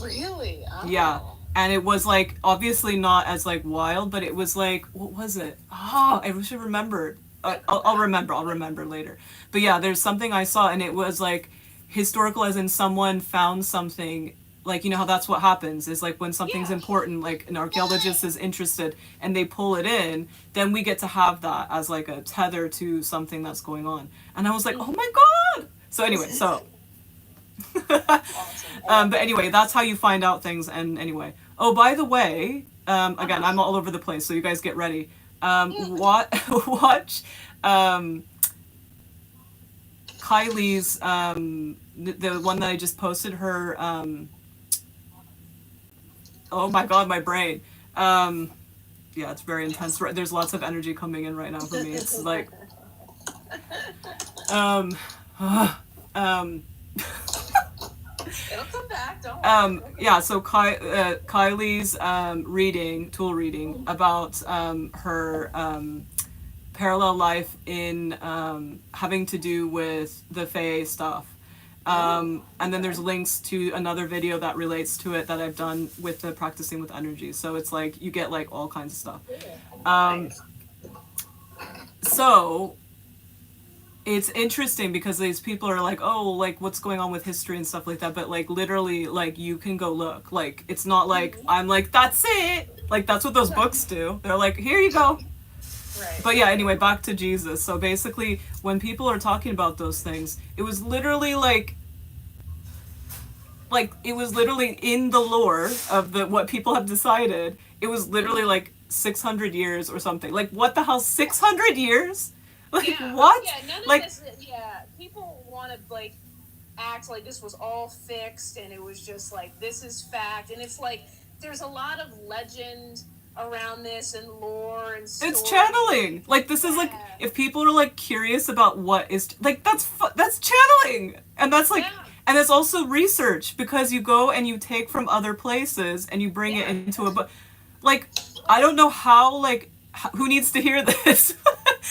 Really? Oh. Yeah. And it was like, obviously not as like wild, but it was like, what was it? Oh, I wish I remembered. I'll remember later. But yeah, there's something I saw, and it was like historical, as in someone found something, like, you know how that's what happens, is like when something's important, like an archaeologist is interested and they pull it in, then we get to have that as like a tether to something that's going on. And I was like, oh my god! So anyway, but anyway, that's how you find out things. And anyway, oh, by the way, again, I'm all over the place, so you guys get ready. Watch Kylie's, the one that I just posted, her, oh my god, my brain. Yeah, it's very intense. There's lots of energy coming in right now for me. It's like, it'll come back, don't worry. Yeah, so Kylie's tool reading about her parallel life in having to do with the Fae stuff. And then there's links to another video that relates to it that I've done with the practicing with energy. So it's like you get like all kinds of stuff. So it's interesting because these people are like, oh, like what's going on with history and stuff like that, but like literally, like you can go look. Like it's not like I'm like, that's it, like that's what those books do. They're like, here you go. Right. But yeah, anyway, back to Jesus. So basically when people are talking about those things, it was literally like it was literally in the lore of what people have decided. It was literally like 600 years or something. Like, what the hell, 600 years? Like, Yeah. what? Yeah, none of Like, this. Yeah, people want to like act like this was all fixed and it was just like this is fact, and it's like there's a lot of legend around this and lore and story. it's channeling. Like, this is like, Yeah. if people are like curious about what is, like, that's channeling. And that's like, Yeah. and it's also research, because you go and you take from other places and you bring it Yeah. into a book. Like, I don't know how, like, who needs to hear this?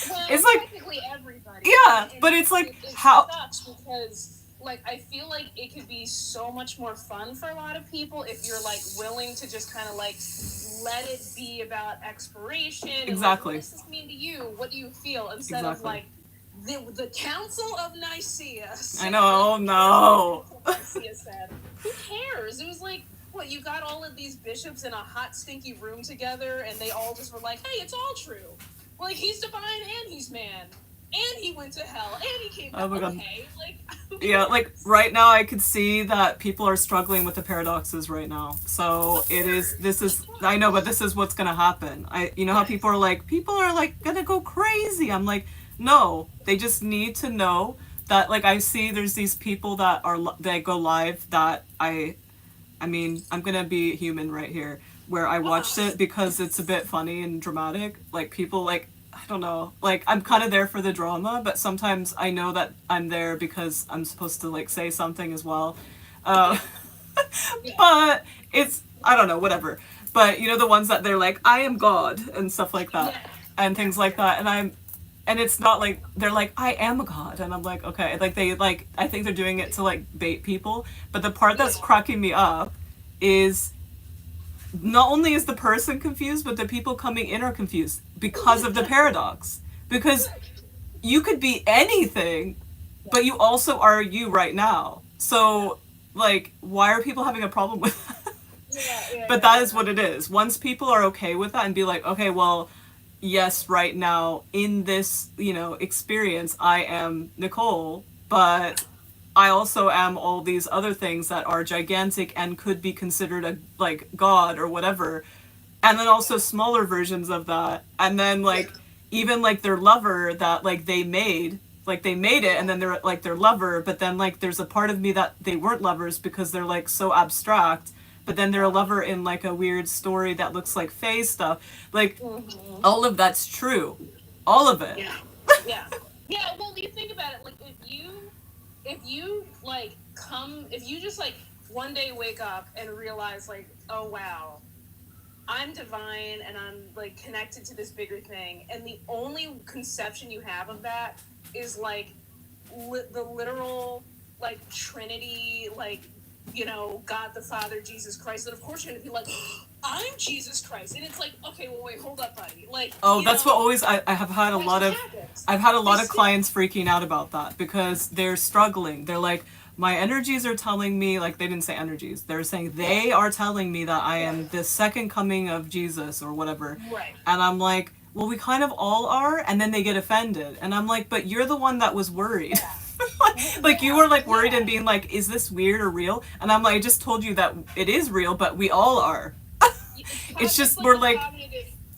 Well, It's like, technically everybody. yeah, And but it's like, it how, sucks because like I feel like it could be so much more fun for a lot of people if you're like willing to just kind of like let it be about exploration. And, exactly. like, what does this mean to you? What do you feel? Instead of like the Council of Nicaea. I know, oh no. Nicaea said, who cares? It was like, what, you got all of these bishops in a hot, stinky room together, and they all just were like, hey, it's all true. Like, he's divine and he's man. And he went to hell, and he came back. Oh my God. Okay, like, Yeah, like, right now I could see that people are struggling with the paradoxes right now. So I know, but this is what's gonna happen. You know how people are like gonna go crazy. I'm like, no, they just need to know that, like, I see there's these people that go live that I mean, I'm gonna be human right here, where I watched it because it's a bit funny and dramatic. Like, people, like, I don't know, like, I'm kind of there for the drama, but sometimes I know that I'm there because I'm supposed to, like, say something as well. But it's, I don't know, whatever. But, you know, the ones that they're like, I am God, and stuff like that, and things like that, and it's not like, they're like, I am a god, and I'm like, okay, like, I think they're doing it to, like, bait people, but the part that's cracking me up is, not only is the person confused, but the people coming in are confused because of the paradox. Because you could be anything, but you also are you right now. So, like, why are people having a problem with that? But that is what it is. Once people are okay with that and be like, okay, well, yes, right now in this, experience, I am Nicole, but I also am all these other things that are gigantic and could be considered a, like, God or whatever. And then also smaller versions of that. And then, like, even, like, their lover that, like, they made it, and then they're, like, their lover, but then, like, there's a part of me that they weren't lovers because they're, like, so abstract. But then they're a lover in, like, a weird story that looks like fae stuff. Like, all of that's true. All of it. Yeah. Well, you think about it, like, if you like if you just like one day wake up and realize, like, oh wow, I'm divine and I'm, like, connected to this bigger thing, and the only conception you have of that is, like, the literal, like, Trinity, like, God the Father, Jesus Christ, then of course you're gonna be like, I'm Jesus Christ. And it's like, okay, well, wait, hold up, buddy. Like, that's what always, I have had a lot of, clients freaking out about that because they're struggling. They're like, my energies are telling me, like, they didn't say energies, they're saying they are telling me that I am the second coming of Jesus or whatever. Right. And I'm like, well, we kind of all are. And then they get offended. And I'm like, but you're the one that was worried. Like, you were, like, worried and being like, is this weird or real? And I'm like, I just told you that it is real, but we all are. It's just, we're like,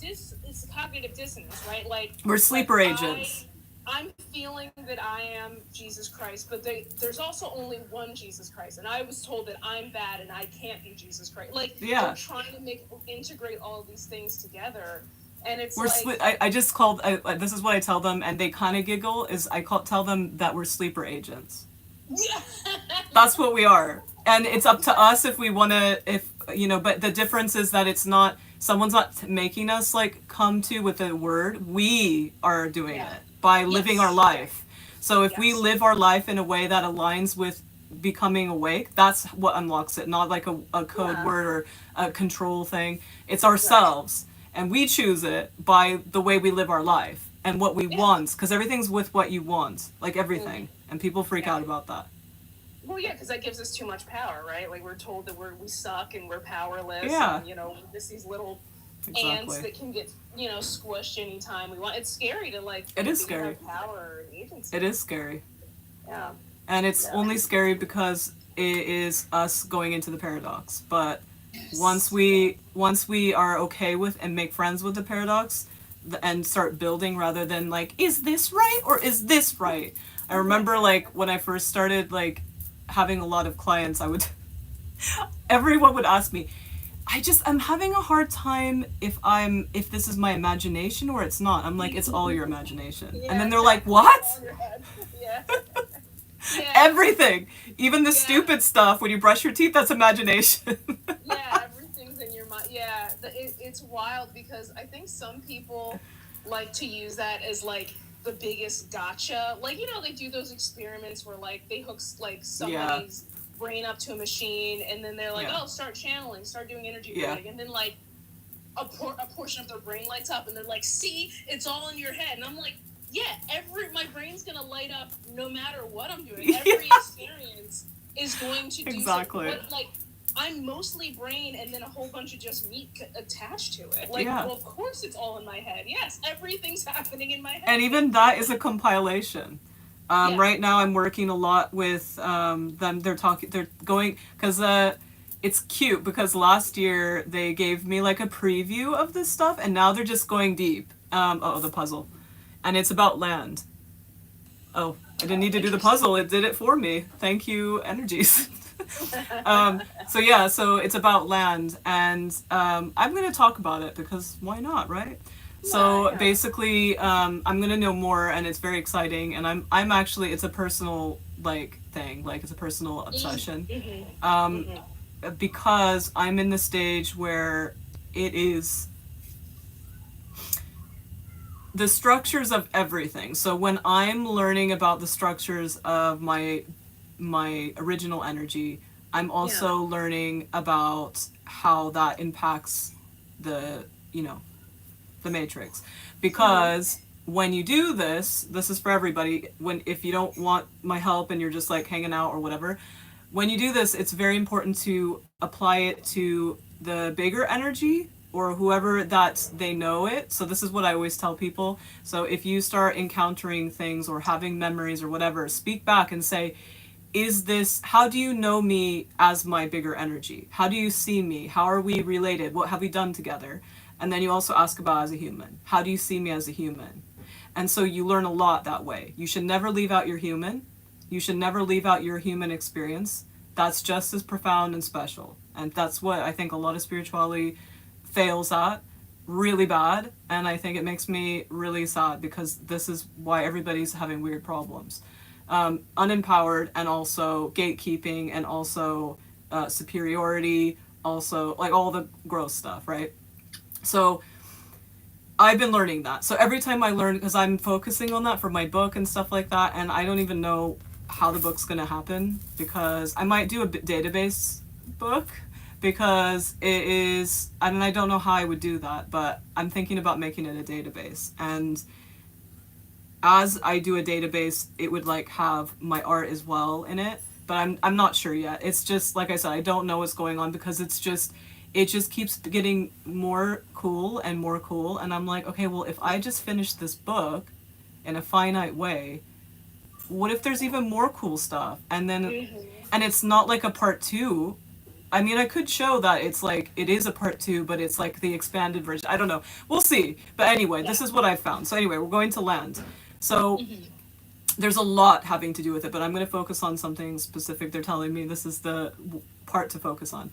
it's cognitive dissonance, right? Like, we're sleeper agents. I'm feeling that I am Jesus Christ, but there's also only one Jesus Christ, and I was told that I'm bad and I can't be Jesus Christ. Like, they're trying to integrate all of these things together. And it's I just called, this is what I tell them, and they kind of giggle, is tell them that we're sleeper agents. Yeah. That's what we are. And it's up to us if we want to, but the difference is that it's not, someone's not making us, like, come to with a word. We are doing it by living our life. So if we live our life in a way that aligns with becoming awake, that's what unlocks it, not like a code word or a control thing. It's ourselves. Right. And we choose it by the way we live our life and what we want, because everything's with what you want, like everything. And people freak out about that. Well, yeah, because that gives us too much power, right? Like, we're told that we suck and we're powerless. Yeah. And, just these little ants that can get, squished anytime we want. It's scary to, like, it is scary. Have power and agency. It is scary. Yeah. And it's only scary because it is us going into the paradox. But once we are okay with and make friends with the paradox and start building rather than like, is this right or is this right? I remember like when I first started like having a lot of clients, I would everyone would ask me, I'm having a hard time if this is my imagination or it's not. I'm like, it's all your imagination. Yeah, And then they're like, exactly. It's all what? in your head. Yeah. Yeah. Everything. Even the Yeah. stupid stuff when you brush your teeth, that's imagination. Yeah, everything's in your mind. Yeah, it's wild because I think some people like to use that as like the biggest gotcha. Like, you know, they do those experiments where like they hook like Yeah. somebody's brain up to a machine and then they're like, Yeah. oh, start channeling, start doing energy Yeah. coding. And then like a portion of their brain lights up and they're like, see, it's all in your head. And I'm like, yeah, my brain's going to light up no matter what I'm doing. Every experience is going to do Exactly. something. But, like, I'm mostly brain and then a whole bunch of just meat attached to it. Like, Yeah. well, of course it's all in my head. Yes, everything's happening in my head. And even that is a compilation. Yeah. Right now, I'm working a lot with them. They're going because it's cute because last year they gave me like a preview of this stuff, and now they're just going deep. The puzzle, and it's about land. Oh, I didn't need to do the puzzle; it did it for me. Thank you, energies. So yeah, so it's about land, and I'm going to talk about it because why not, right? So Yeah. basically, I'm gonna know more, and it's very exciting. And I'm actually, it's a personal like thing, like it's a personal obsession, because I'm in the stage where it is the structures of everything. So when I'm learning about the structures of my original energy, I'm also learning about how that impacts the the matrix, because when you do this is for everybody. When if you don't want my help and you're just like hanging out or whatever, when you do this, it's very important to apply it to the bigger energy or whoever that they know it. So this is what I always tell people. So if you start encountering things or having memories or whatever, speak back and say, is this, how do you know me as my bigger energy? How do you see me? How are we related? What have we done together? And then you also ask about as a human. How do you see me as a human? And so you learn a lot that way. You should never leave out your human. You should never leave out your human experience. That's just as profound and special. And that's what I think a lot of spirituality fails at really bad. And I think it makes me really sad because this is why everybody's having weird problems. Unempowered, and also gatekeeping, and also superiority, also like all the gross stuff, right? So I've been learning that. So every time I learn, because I'm focusing on that for my book and stuff like that, and I don't even know how the book's going to happen, because I might do a database book, because it is, and I don't know how I would do that, but I'm thinking about making it a database. And as I do a database, it would like have my art as well in it, but I'm not sure yet. It's just like I said, I don't know what's going on, because it just keeps getting more cool and more cool, and I'm like, okay, well, if I just finish this book in a finite way, what if there's even more cool stuff? And then and it's not like a part 2. I mean, I could show that it's like it is a part 2, but it's like the expanded version. I don't know. We'll see. But anyway, this is what I found. So anyway, we're going to land. So there's a lot having to do with it, but I'm going to focus on something specific. They're telling me this is the part to focus on.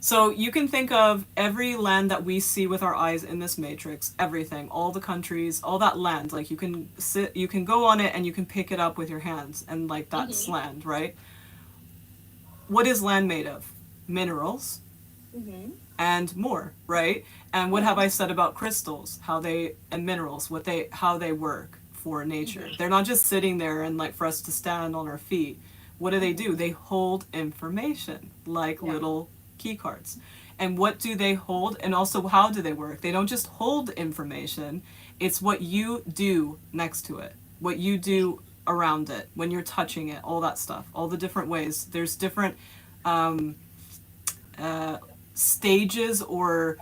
So you can think of every land that we see with our eyes in this matrix, everything, all the countries, all that land. Like you can go on it and you can pick it up with your hands, and like that's land, right? What is land made of? Minerals and more, right? And what have I said about crystals? And minerals, how they work for nature. They're not just sitting there and like for us to stand on our feet. What do? They hold information like little key cards. And what do they hold? And also, how do they work? They don't just hold information. It's what you do next to it, what you do around it, when you're touching it, all that stuff, all the different ways. There's different stages or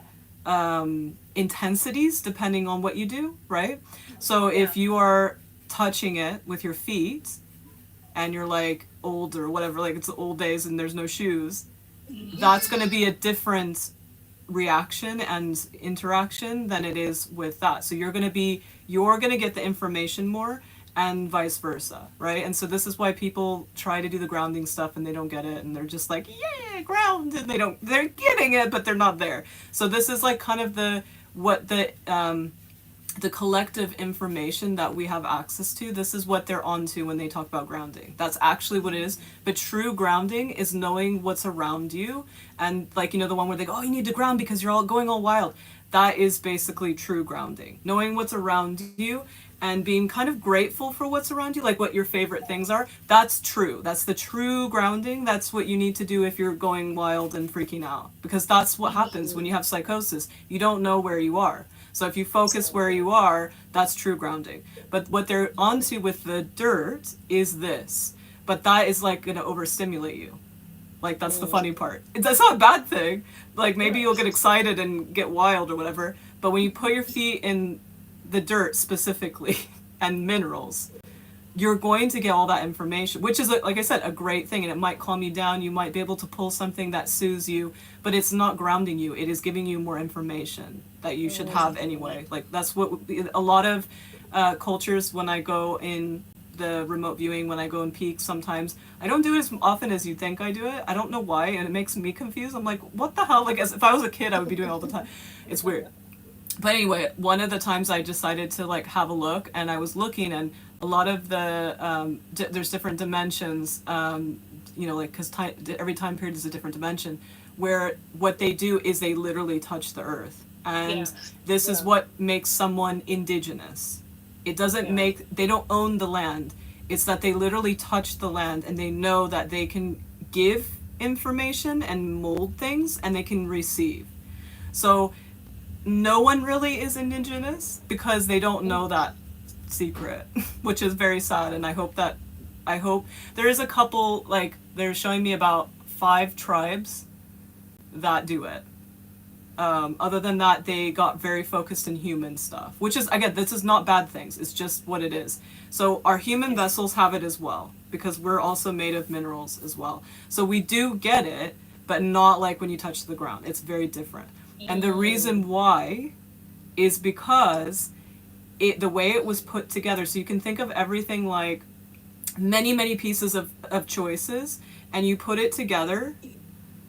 intensities depending on what you do, right? So if you are touching it with your feet and you're like old or whatever, like it's the old days and there's no shoes, that's going to be a different reaction and interaction than it is with that. So you're going to get the information more, and vice versa, right? And so this is why people try to do the grounding stuff and they don't get it, and they're just like, yeah, ground, and they're getting it, but they're not there. So this is like kind of the collective information that we have access to. This is what they're onto when they talk about grounding. That's actually what it is. But true grounding is knowing what's around you. And like, the one where they go, oh, you need to ground because you're all going all wild. That is basically true grounding. Knowing what's around you and being kind of grateful for what's around you, like what your favorite things are. That's true. That's the true grounding. That's what you need to do if you're going wild and freaking out. Because that's what happens when you have psychosis. You don't know where you are. So if you focus where you are, that's true grounding. But what they're onto with the dirt is this. But that is like going to overstimulate you. Like, that's the funny part. That's not a bad thing. Like, maybe you'll get excited and get wild or whatever. But when you put your feet in the dirt specifically and minerals, you're going to get all that information, which is, like I said, a great thing. And it might calm you down. You might be able to pull something that soothes you. But it's not grounding you. It is giving you more information that you should have anyway. Like, that's what a lot of cultures, when I go in the remote viewing, when I go in peaks, sometimes I don't do it as often as you think I do it. I don't know why, and it makes me confused. I'm like, what the hell? Like, as if I was a kid, I would be doing it all the time. It's weird. But anyway, one of the times I decided to like have a look, and I was looking, and a lot of the there's different dimensions, like, because every time period is a different dimension, where what they do is they literally touch the earth, and this is what makes someone indigenous. It doesn't make, they don't own the land. It's that they literally touch the land, and they know that they can give information and mold things, and they can receive. So no one really is indigenous because they don't know that secret, which is very sad. And I hope there is a couple, like, they're showing me about 5 tribes that do it. Other than that, they got very focused in human stuff, which is, again, this is not bad things. It's just what it is. So our human vessels have it as well, because we're also made of minerals as well. So we do get it, but not like when you touch the ground. It's very different. And the reason why is because the way it was put together. So you can think of everything like many, many pieces of choices, and you put it together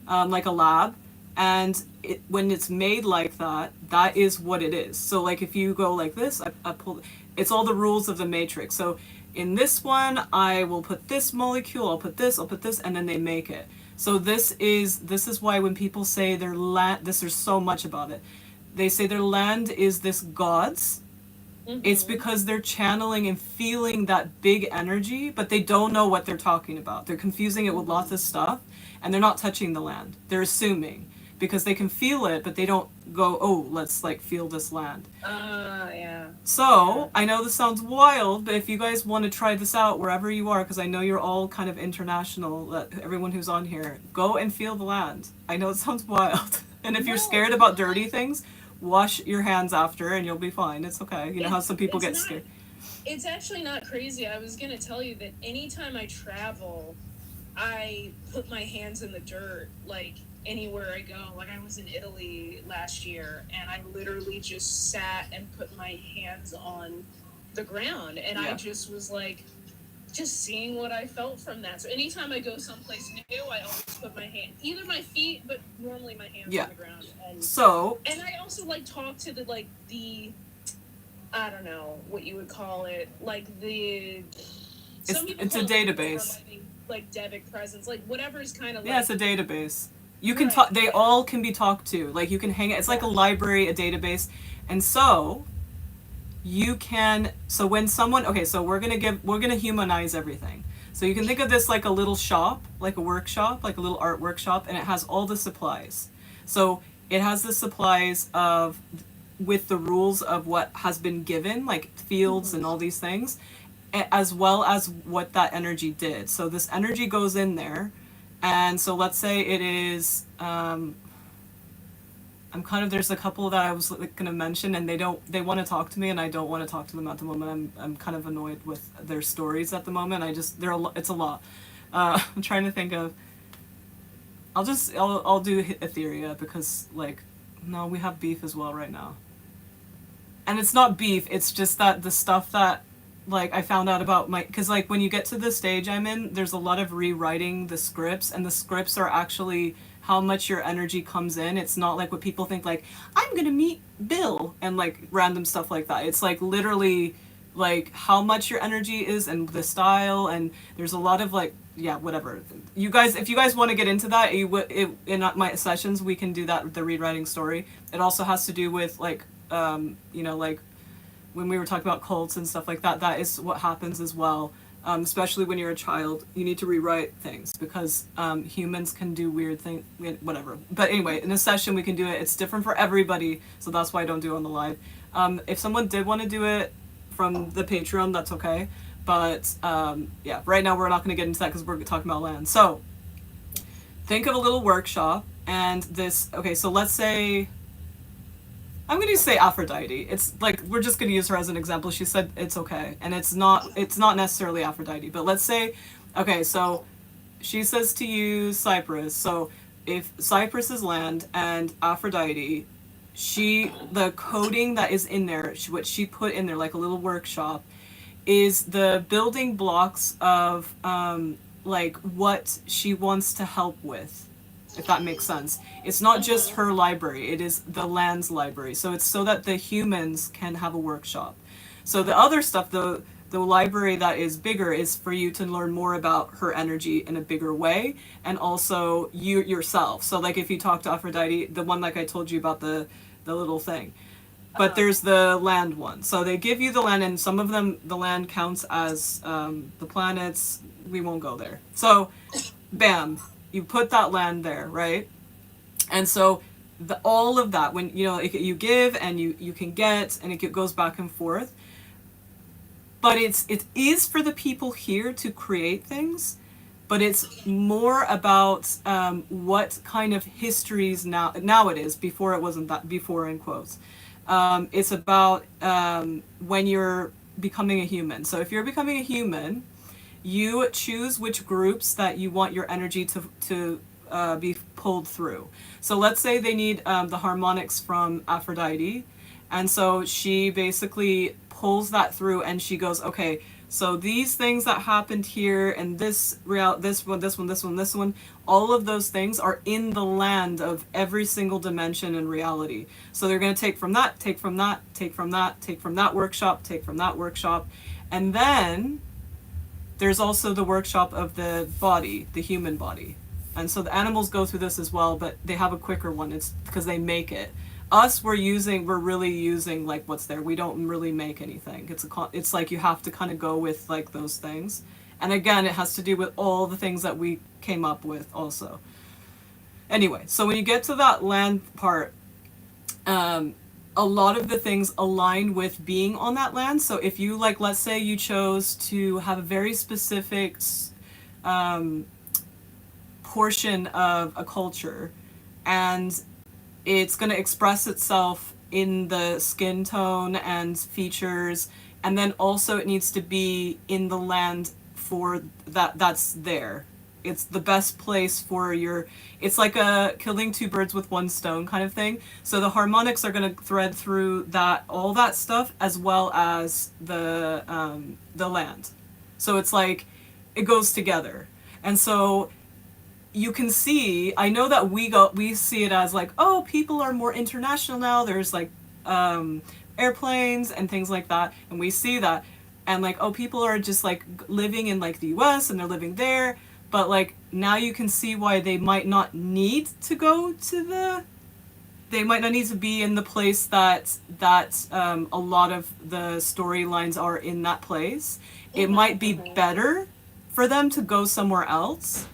like a lab. And when it's made like that, that is what it is. So like if you go like this, I pull, it's all the rules of the matrix. So in this one, I will put this molecule, I'll put this, and then they make it. So this is why when people say their land, there's so much about it. They say their land is this God's. Mm-hmm. It's because they're channeling and feeling that big energy, but they don't know what they're talking about. They're confusing it with lots of stuff, and they're not touching the land. They're assuming. Because they can feel it, but they don't go, oh, let's like feel this land. Yeah. So, I know this sounds wild, but if you guys want to try this out wherever you are, because I know you're all kind of international, everyone who's on here, go and feel the land. I know it sounds wild. And if you're scared about dirty things, wash your hands after and you'll be fine. It's okay. You know how some people get scared. It's actually not crazy. I was going to tell you that anytime I travel, I put my hands in the dirt, like, anywhere I go. Like, I was in Italy last year, and I literally just sat and put my hands on the ground, and I just was like, just seeing what I felt from that. So anytime I go someplace new, I always put my hand, either my feet, but normally my hands on the ground. And I also like talk to the I don't know what you would call it, like it's a database, like Devic presence, like whatever is kind of it's a database. You can talk. They all can be talked to. Like, you can hang it. It's like a library, a database, and so you can. So when someone, so we're gonna humanize everything. So you can think of this like a little shop, like a workshop, like a little art workshop, and it has all the supplies. So it has the supplies with the rules of what has been given, like fields and all these things, as well as what that energy did. So this energy goes in there. And so let's say it is, there's a couple that I was going to mention, and they want to talk to me, and I don't want to talk to them at the moment. I'm kind of annoyed with their stories at the moment. It's a lot. I'm trying to think of, I'll do Etheria because like no, we have beef as well right now. And it's not beef, it's just that the stuff that like I found out about my because like when you get to the stage I'm in, there's a lot of rewriting the scripts, and the scripts are actually how much your energy comes in. It's not like what people think, like I'm gonna meet Bill and like random stuff like that. It's like literally like how much your energy is and the style, and there's a lot of like yeah, whatever. You guys, if you guys want to get into that, in my sessions we can do that, the rewriting story. It also has to do with like you know, like when we were talking about cults and stuff like that, that is what happens as well. Especially when you're a child, you need to rewrite things because humans can do weird things, whatever. But anyway, in a session we can do it. It's different for everybody, so that's why I don't do it on the live. If someone did want to do it from the Patreon, that's okay. But yeah, right now we're not going to get into that because we're talking about land. So think of a little workshop, and this. Okay, so let's say. I'm going to say Aphrodite. It's like we're just going to use her as an example. She said it's okay, and it's not necessarily Aphrodite, but let's say okay, so she says to use Cyprus. So if Cyprus is land and Aphrodite, the coding that is in there, what she put in there like a little workshop is the building blocks of like what she wants to help with, if that makes sense. It's not just her library, it is the land's library. So it's so that the humans can have a workshop. So the other stuff, the library that is bigger is for you to learn more about her energy in a bigger way, and also you yourself. So like if you talk to Aphrodite, the one like I told you about the little thing. But there's the land one. So they give you the land, and some of them, the land counts as the planets. We won't go there. So, bam, you put that land there, right? And so all of that, when you know you give and you can get, and it goes back and forth. But it is for the people here to create things, but it's more about what kind of histories now it is. Before it wasn't that, before in quotes. It's about when you're becoming a human. So if you're becoming a human, you choose which groups that you want your energy to be pulled through. So let's say they need the harmonics from Aphrodite, and so she basically pulls that through, and she goes, okay, so these things that happened here, and this one, all of those things are in the land of every single dimension and reality. So they're going to take from that, take from that, take from that, take from that workshop, take from that workshop. And then there's also the workshop of the body, the human body. And so the animals go through this as well, but they have a quicker one. It's because they make it. Us, we're really using like what's there. We don't really make anything. It's like you have to kind of go with like those things. And again, it has to do with all the things that we came up with also. Anyway, so when you get to that land part, a lot of the things align with being on that land. So if you like, let's say you chose to have a very specific portion of a culture, and it's going to express itself in the skin tone and features, and then also it needs to be in the land for that's there. It's the best place for it's like a killing two birds with one stone kind of thing. So the harmonics are going to thread through that, all that stuff, as well as the land. So it's like it goes together. And so you can see, I know that we see it as like, oh, people are more international now. There's like airplanes and things like that, and we see that, and like, oh, people are just like living in like the US and they're living there, but like now you can see why they might not need to go to they might not need to be in the place that a lot of the storylines are in that place. It might be better for them to go somewhere else,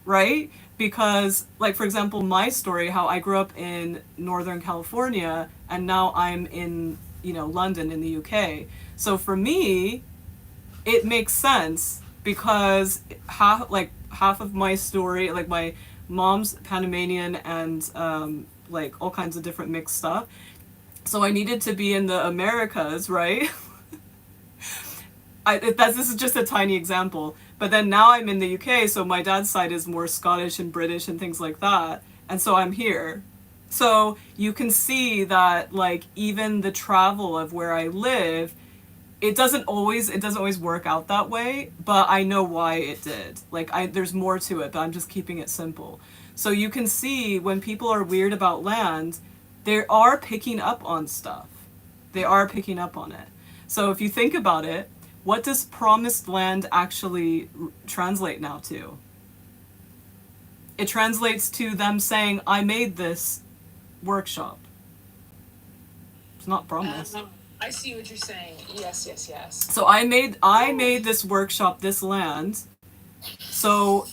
right? Because like, for example, my story, how I grew up in Northern California and now I'm in, London in the UK. So for me, it makes sense because half of my story, like my mom's Panamanian and like all kinds of different mixed stuff. So I needed to be in the Americas, right? This is just a tiny example, But then now I'm in the UK, so my dad's side is more Scottish and British and things like that. And so I'm here. So you can see that like even the travel of where I live, it doesn't always work out that way, but I know why it did. Like there's more to it, but I'm just keeping it simple. So you can see when people are weird about land, they are picking up on stuff. They are picking up on it. So if you think about it, what does promised land actually translate now to? It translates to them saying, I made this workshop. It's not promised. I see what you're saying. Yes, yes, yes. So I made this workshop, this land. So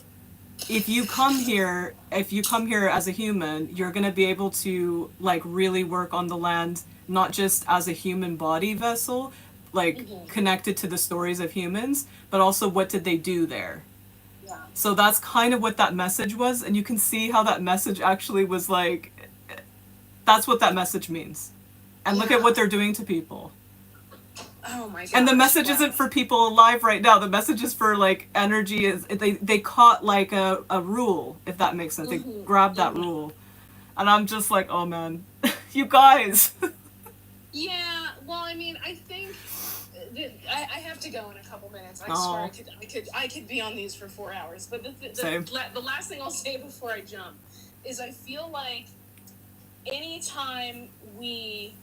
if you come here as a human, you're going to be able to like really work on the land, not just as a human body vessel, like connected to the stories of humans, but also what did they do there. Yeah. So that's kind of what that message was, and you can see how that message actually was like, that's what that message means. And look at what they're doing to people. Oh my god. And the message isn't for people alive right now. The message is for like energy. Is they caught like a rule, if that makes sense. They grabbed that rule. And I'm just like, oh man, you guys. Yeah, well, I mean, I think I have to go in a couple minutes. I swear I could be on these for 4 hours. But the last thing I'll say before I jump is I feel like anytime we,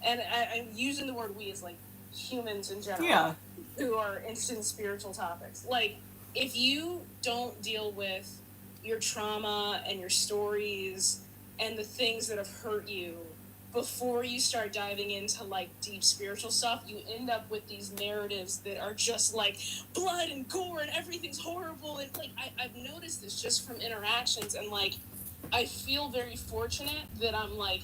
and I'm using the word we as like humans in general, who are interested in spiritual topics, like if you don't deal with your trauma and your stories and the things that have hurt you before you start diving into like deep spiritual stuff, you end up with these narratives that are just like blood and gore and everything's horrible. And like I've noticed this just from interactions, and like I feel very fortunate that I'm like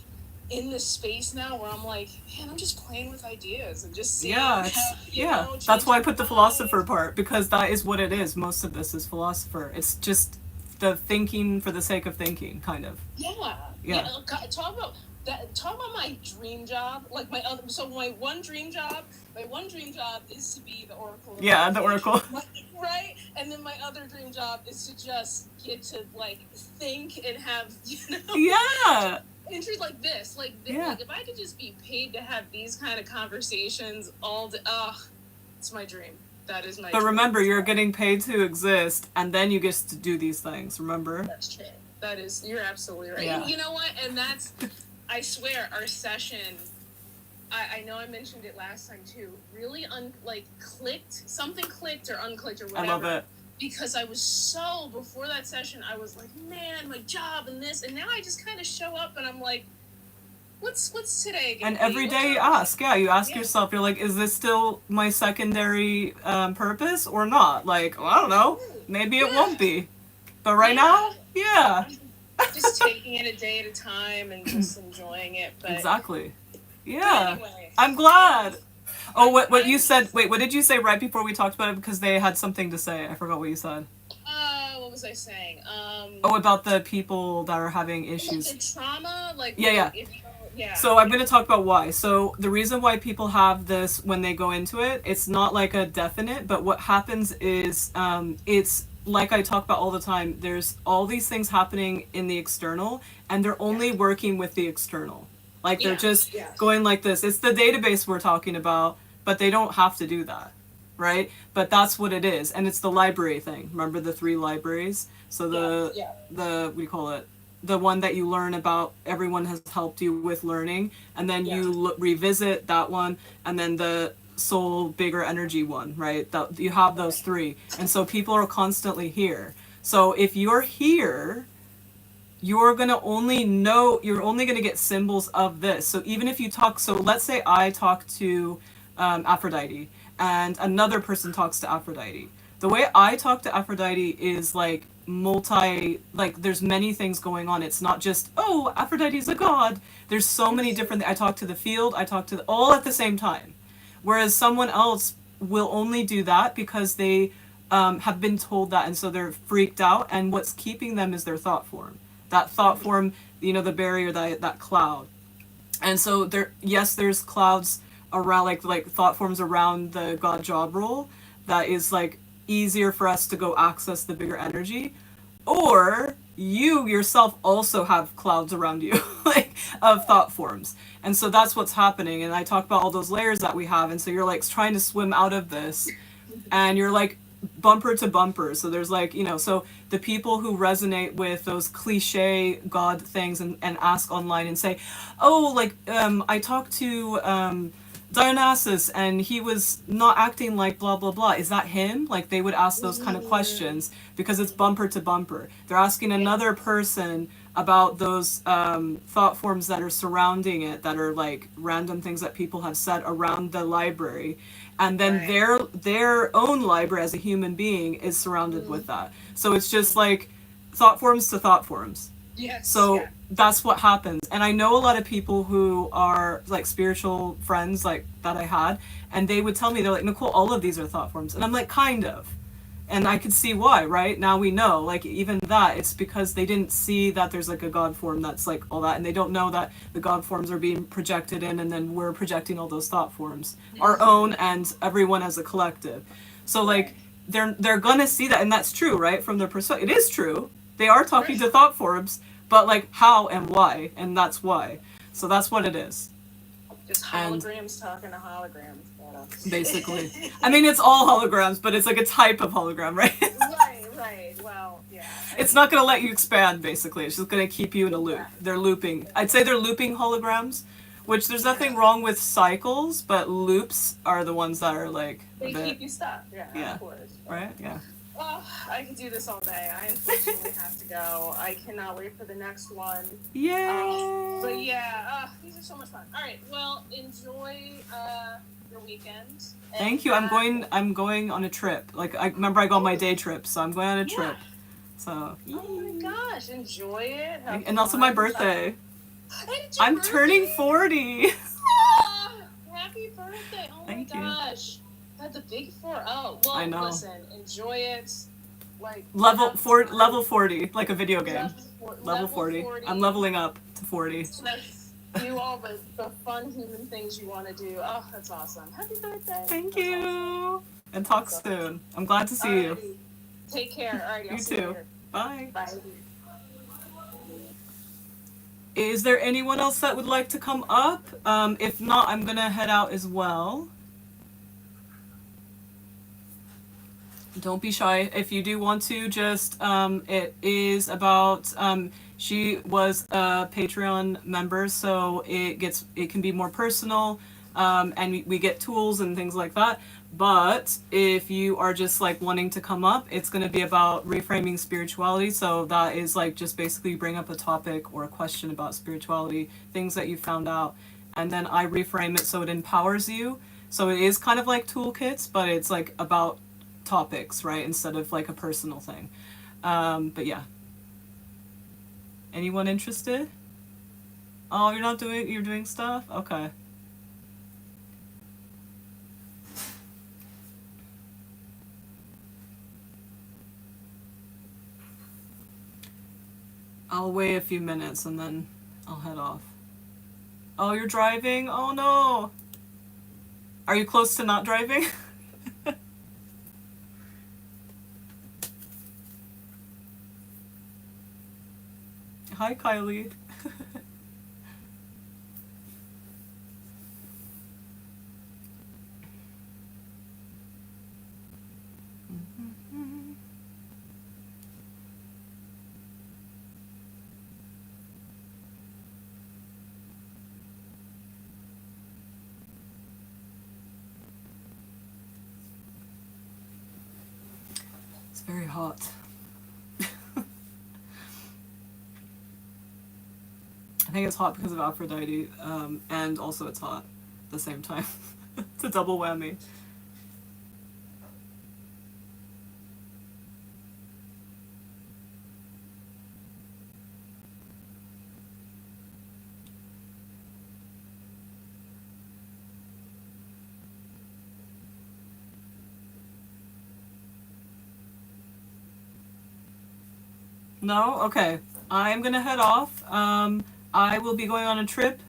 in this space now where I'm like, man, I'm just playing with ideas and just seeing that's why I put the philosopher part, because that is what it is. Most of this is philosopher. It's just the thinking for the sake of thinking, kind of. Talk about my dream job. Like my one dream job is to be the Oracle. The Oracle. Right? And then my other dream job is to just get to like think and have, interest like this. Like if I could just be paid to have these kind of conversations all day, it's my dream. That is my dream. But remember, you're getting paid to exist, and then you get to do these things, remember? That's true. You're absolutely right. Yeah. You know what? And that's, I swear, our session, I know I mentioned it last time too, really clicked, something clicked or unclicked or whatever. I love it. Because I was so, before that session, I was like, man, my job and this, and now I just kind of show up and I'm like, what's today gonna And be? every day you ask, yourself, you're like, is this still my secondary purpose or not? Like, well, I don't know, maybe it won't be. But right now, just taking it a day at a time and just enjoying it. But exactly. Anyway, I'm glad. Oh, what you said, wait, what did you say right before we talked about it? Because they had something to say. I forgot what you said. What was I saying? About the people that are having issues. The trauma, like... So I'm going to talk about why. So the reason why people have this when they go into it, it's not like a definite, but what happens is it's like I talk about all the time, there's all these things happening in the external, and they're only working with the external. Like they're just going like this. It's the database we're talking about, but they don't have to do that, right? But that's what it is. And it's the library thing. Remember the 3 libraries? So the what do you call it? The one that you learn about, everyone has helped you with learning, and then you revisit that one, and then the soul, bigger energy one, right? That you have those 3. And so people are constantly here. So if you're here, you're only going to get symbols of this. So even if you talk, so let's say I talk to Aphrodite and another person talks to Aphrodite. The way I talk to Aphrodite is like there's many things going on. It's not just, oh, Aphrodite's a god. There's so many different, I talk to the field, I talk to all at the same time. Whereas someone else will only do that because they have been told that, and so they're freaked out, and what's keeping them is their thought form. That thought form, the barrier, that cloud. And so there's clouds around, like thought forms around the god job role that is like easier for us to go access the bigger energy. Or you yourself also have clouds around you, like, of thought forms. And so that's what's happening. And I talk about all those layers that we have. And so you're like trying to swim out of this, and you're like bumper to bumper. So there's like, so the people who resonate with those cliche God things and ask online and say, oh, like, I talked to Dionysus and he was not acting like blah blah blah, is that him? Like, they would ask those kind of questions because it's bumper to bumper. They're asking another person about those thought forms that are surrounding it, that are like random things that people have said around the library, and then their own library as a human being is surrounded with that. So it's just like thought forms to thought forms. Yes. So that's what happens. And I know a lot of people who are like spiritual friends like that I had, and they would tell me, they're like, Nicole, all of these are thought forms. And I'm like, kind of. And I could see why, right? Now we know, like, even that, it's because they didn't see that there's like a God form that's like all that, and they don't know that the God forms are being projected in, and then we're projecting all those thought forms, our own and everyone as a collective. So like they're gonna see that, and that's true, right? From their perspective, it is true. They are talking to thought forms, but like how and why, and that's why. So that's what it is. Just holograms talking to holograms. Basically. I mean, it's all holograms, but it's like a type of hologram, right? Right. Well, yeah. It's not going to let you expand, basically. It's just going to keep you in a loop. They're looping. I'd say they're looping holograms, which there's nothing wrong with cycles, but loops are the ones that are like... They keep you stuck. Yeah, of course. Right? Yeah. Oh, I could do this all day. I unfortunately have to go. I cannot wait for the next one. Yay! But yeah, these are so much fun. All right, well, enjoy your weekend. Thank you. I'm going on a trip. Like, I remember I go on my day trip, so I'm going on a trip. So. Oh my gosh, enjoy it. And also my birthday. I'm turning 40. Oh, happy birthday! Oh Thank my gosh. Had the big 4-0. Well, I know. Listen, enjoy it. Like level 40, like a video game. Level 40. I'm leveling up to 40. Do all the fun human things you want to do. Oh, that's awesome. Happy birthday. Thank you. Awesome. And talk soon. I'm glad to see you. Take care. Alrighty, I'll you see too. You later. Bye. Bye. Is there anyone else that would like to come up? If not, I'm going to head out as well. Don't be shy. If you do want to, just, it is about, she was a Patreon member, so it can be more personal, and we get tools and things like that. But if you are just like wanting to come up, it's going to be about reframing spirituality. So that is like just basically bring up a topic or a question about spirituality, things that you found out, and then I reframe it so it empowers you. So it is kind of like toolkits, but it's like about topics, right, instead of like a personal thing. But yeah, anyone interested? Oh, you're doing stuff? Okay. I'll wait a few minutes and then I'll head off. Oh, you're driving? Oh no. Are you close to not driving? Hi, Kylie. It's very hot. I think it's hot because of Aphrodite, and also it's hot at the same time. It's a double whammy. No? Okay. I'm gonna head off. I will be going on a trip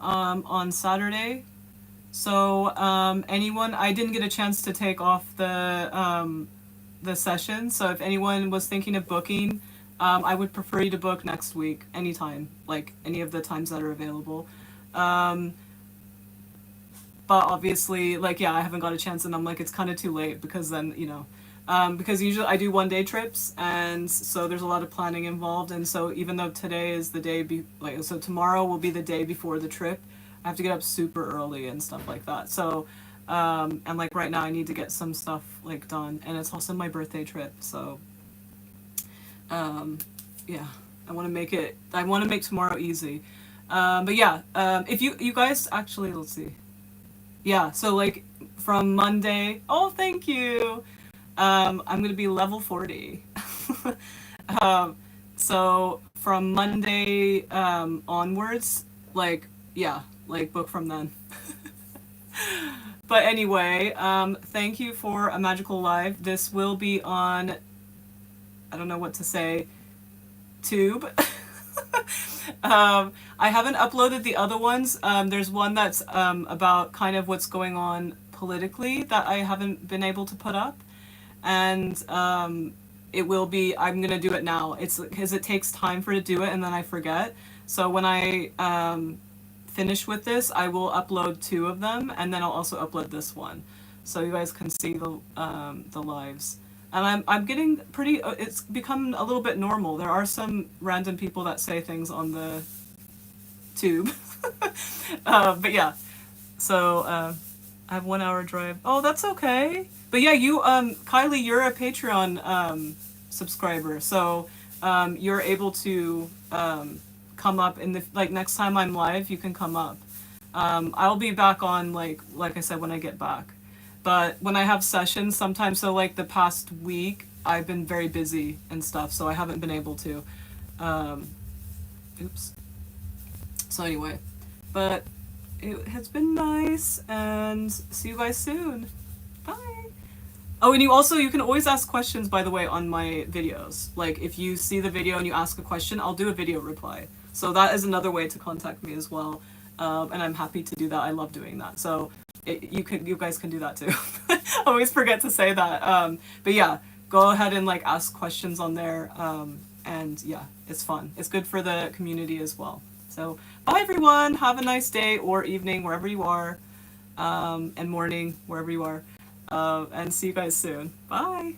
on Saturday. So anyone, I didn't get a chance to take off the session. So if anyone was thinking of booking, I would prefer you to book next week, anytime, like any of the times that are available. Um, but obviously, like, yeah, I haven't got a chance, and I'm like, it's kind of too late because then, because usually I do 1 day trips, and so there's a lot of planning involved, and so even though today is the day, so tomorrow will be the day before the trip, I have to get up super early and stuff like that. So, and like right now I need to get some stuff like done, and it's also my birthday trip, so, um, yeah, I want to make tomorrow easy. But yeah, if you guys actually, let's see. Yeah, so like from Monday, oh, thank you. I'm gonna be level 40. um, so from Monday onwards, like, yeah, like book from then. But anyway, thank you for a magical live. This will be on, I don't know what to say, Tube. I haven't uploaded the other ones. There's one that's about kind of what's going on politically that I haven't been able to put up. And it will be, I'm going to do it now. It's because it takes time for it to do it and then I forget. So when I finish with this, I will upload 2 of them and then I'll also upload this one. So you guys can see the lives. And I'm getting pretty, it's become a little bit normal. There are some random people that say things on the tube. But yeah, so I have 1 hour drive. Oh, that's okay. But yeah, you, Kylie, you're a Patreon subscriber. So you're able to come up in the, like next time I'm live, you can come up. I'll be back on like I said, when I get back. But when I have sessions sometimes, so like the past week, I've been very busy and stuff, so I haven't been able to. Oops. So anyway, but it has been nice, and see you guys soon. Bye. Oh, and you can always ask questions, by the way, on my videos. Like, if you see the video and you ask a question, I'll do a video reply. So that is another way to contact me as well. And I'm happy to do that. I love doing that. So you guys can do that too. I always forget to say that. But yeah, go ahead and like ask questions on there. And yeah, it's fun. It's good for the community as well. So bye everyone. Have a nice day or evening wherever you are, and morning wherever you are. And see you guys soon. Bye.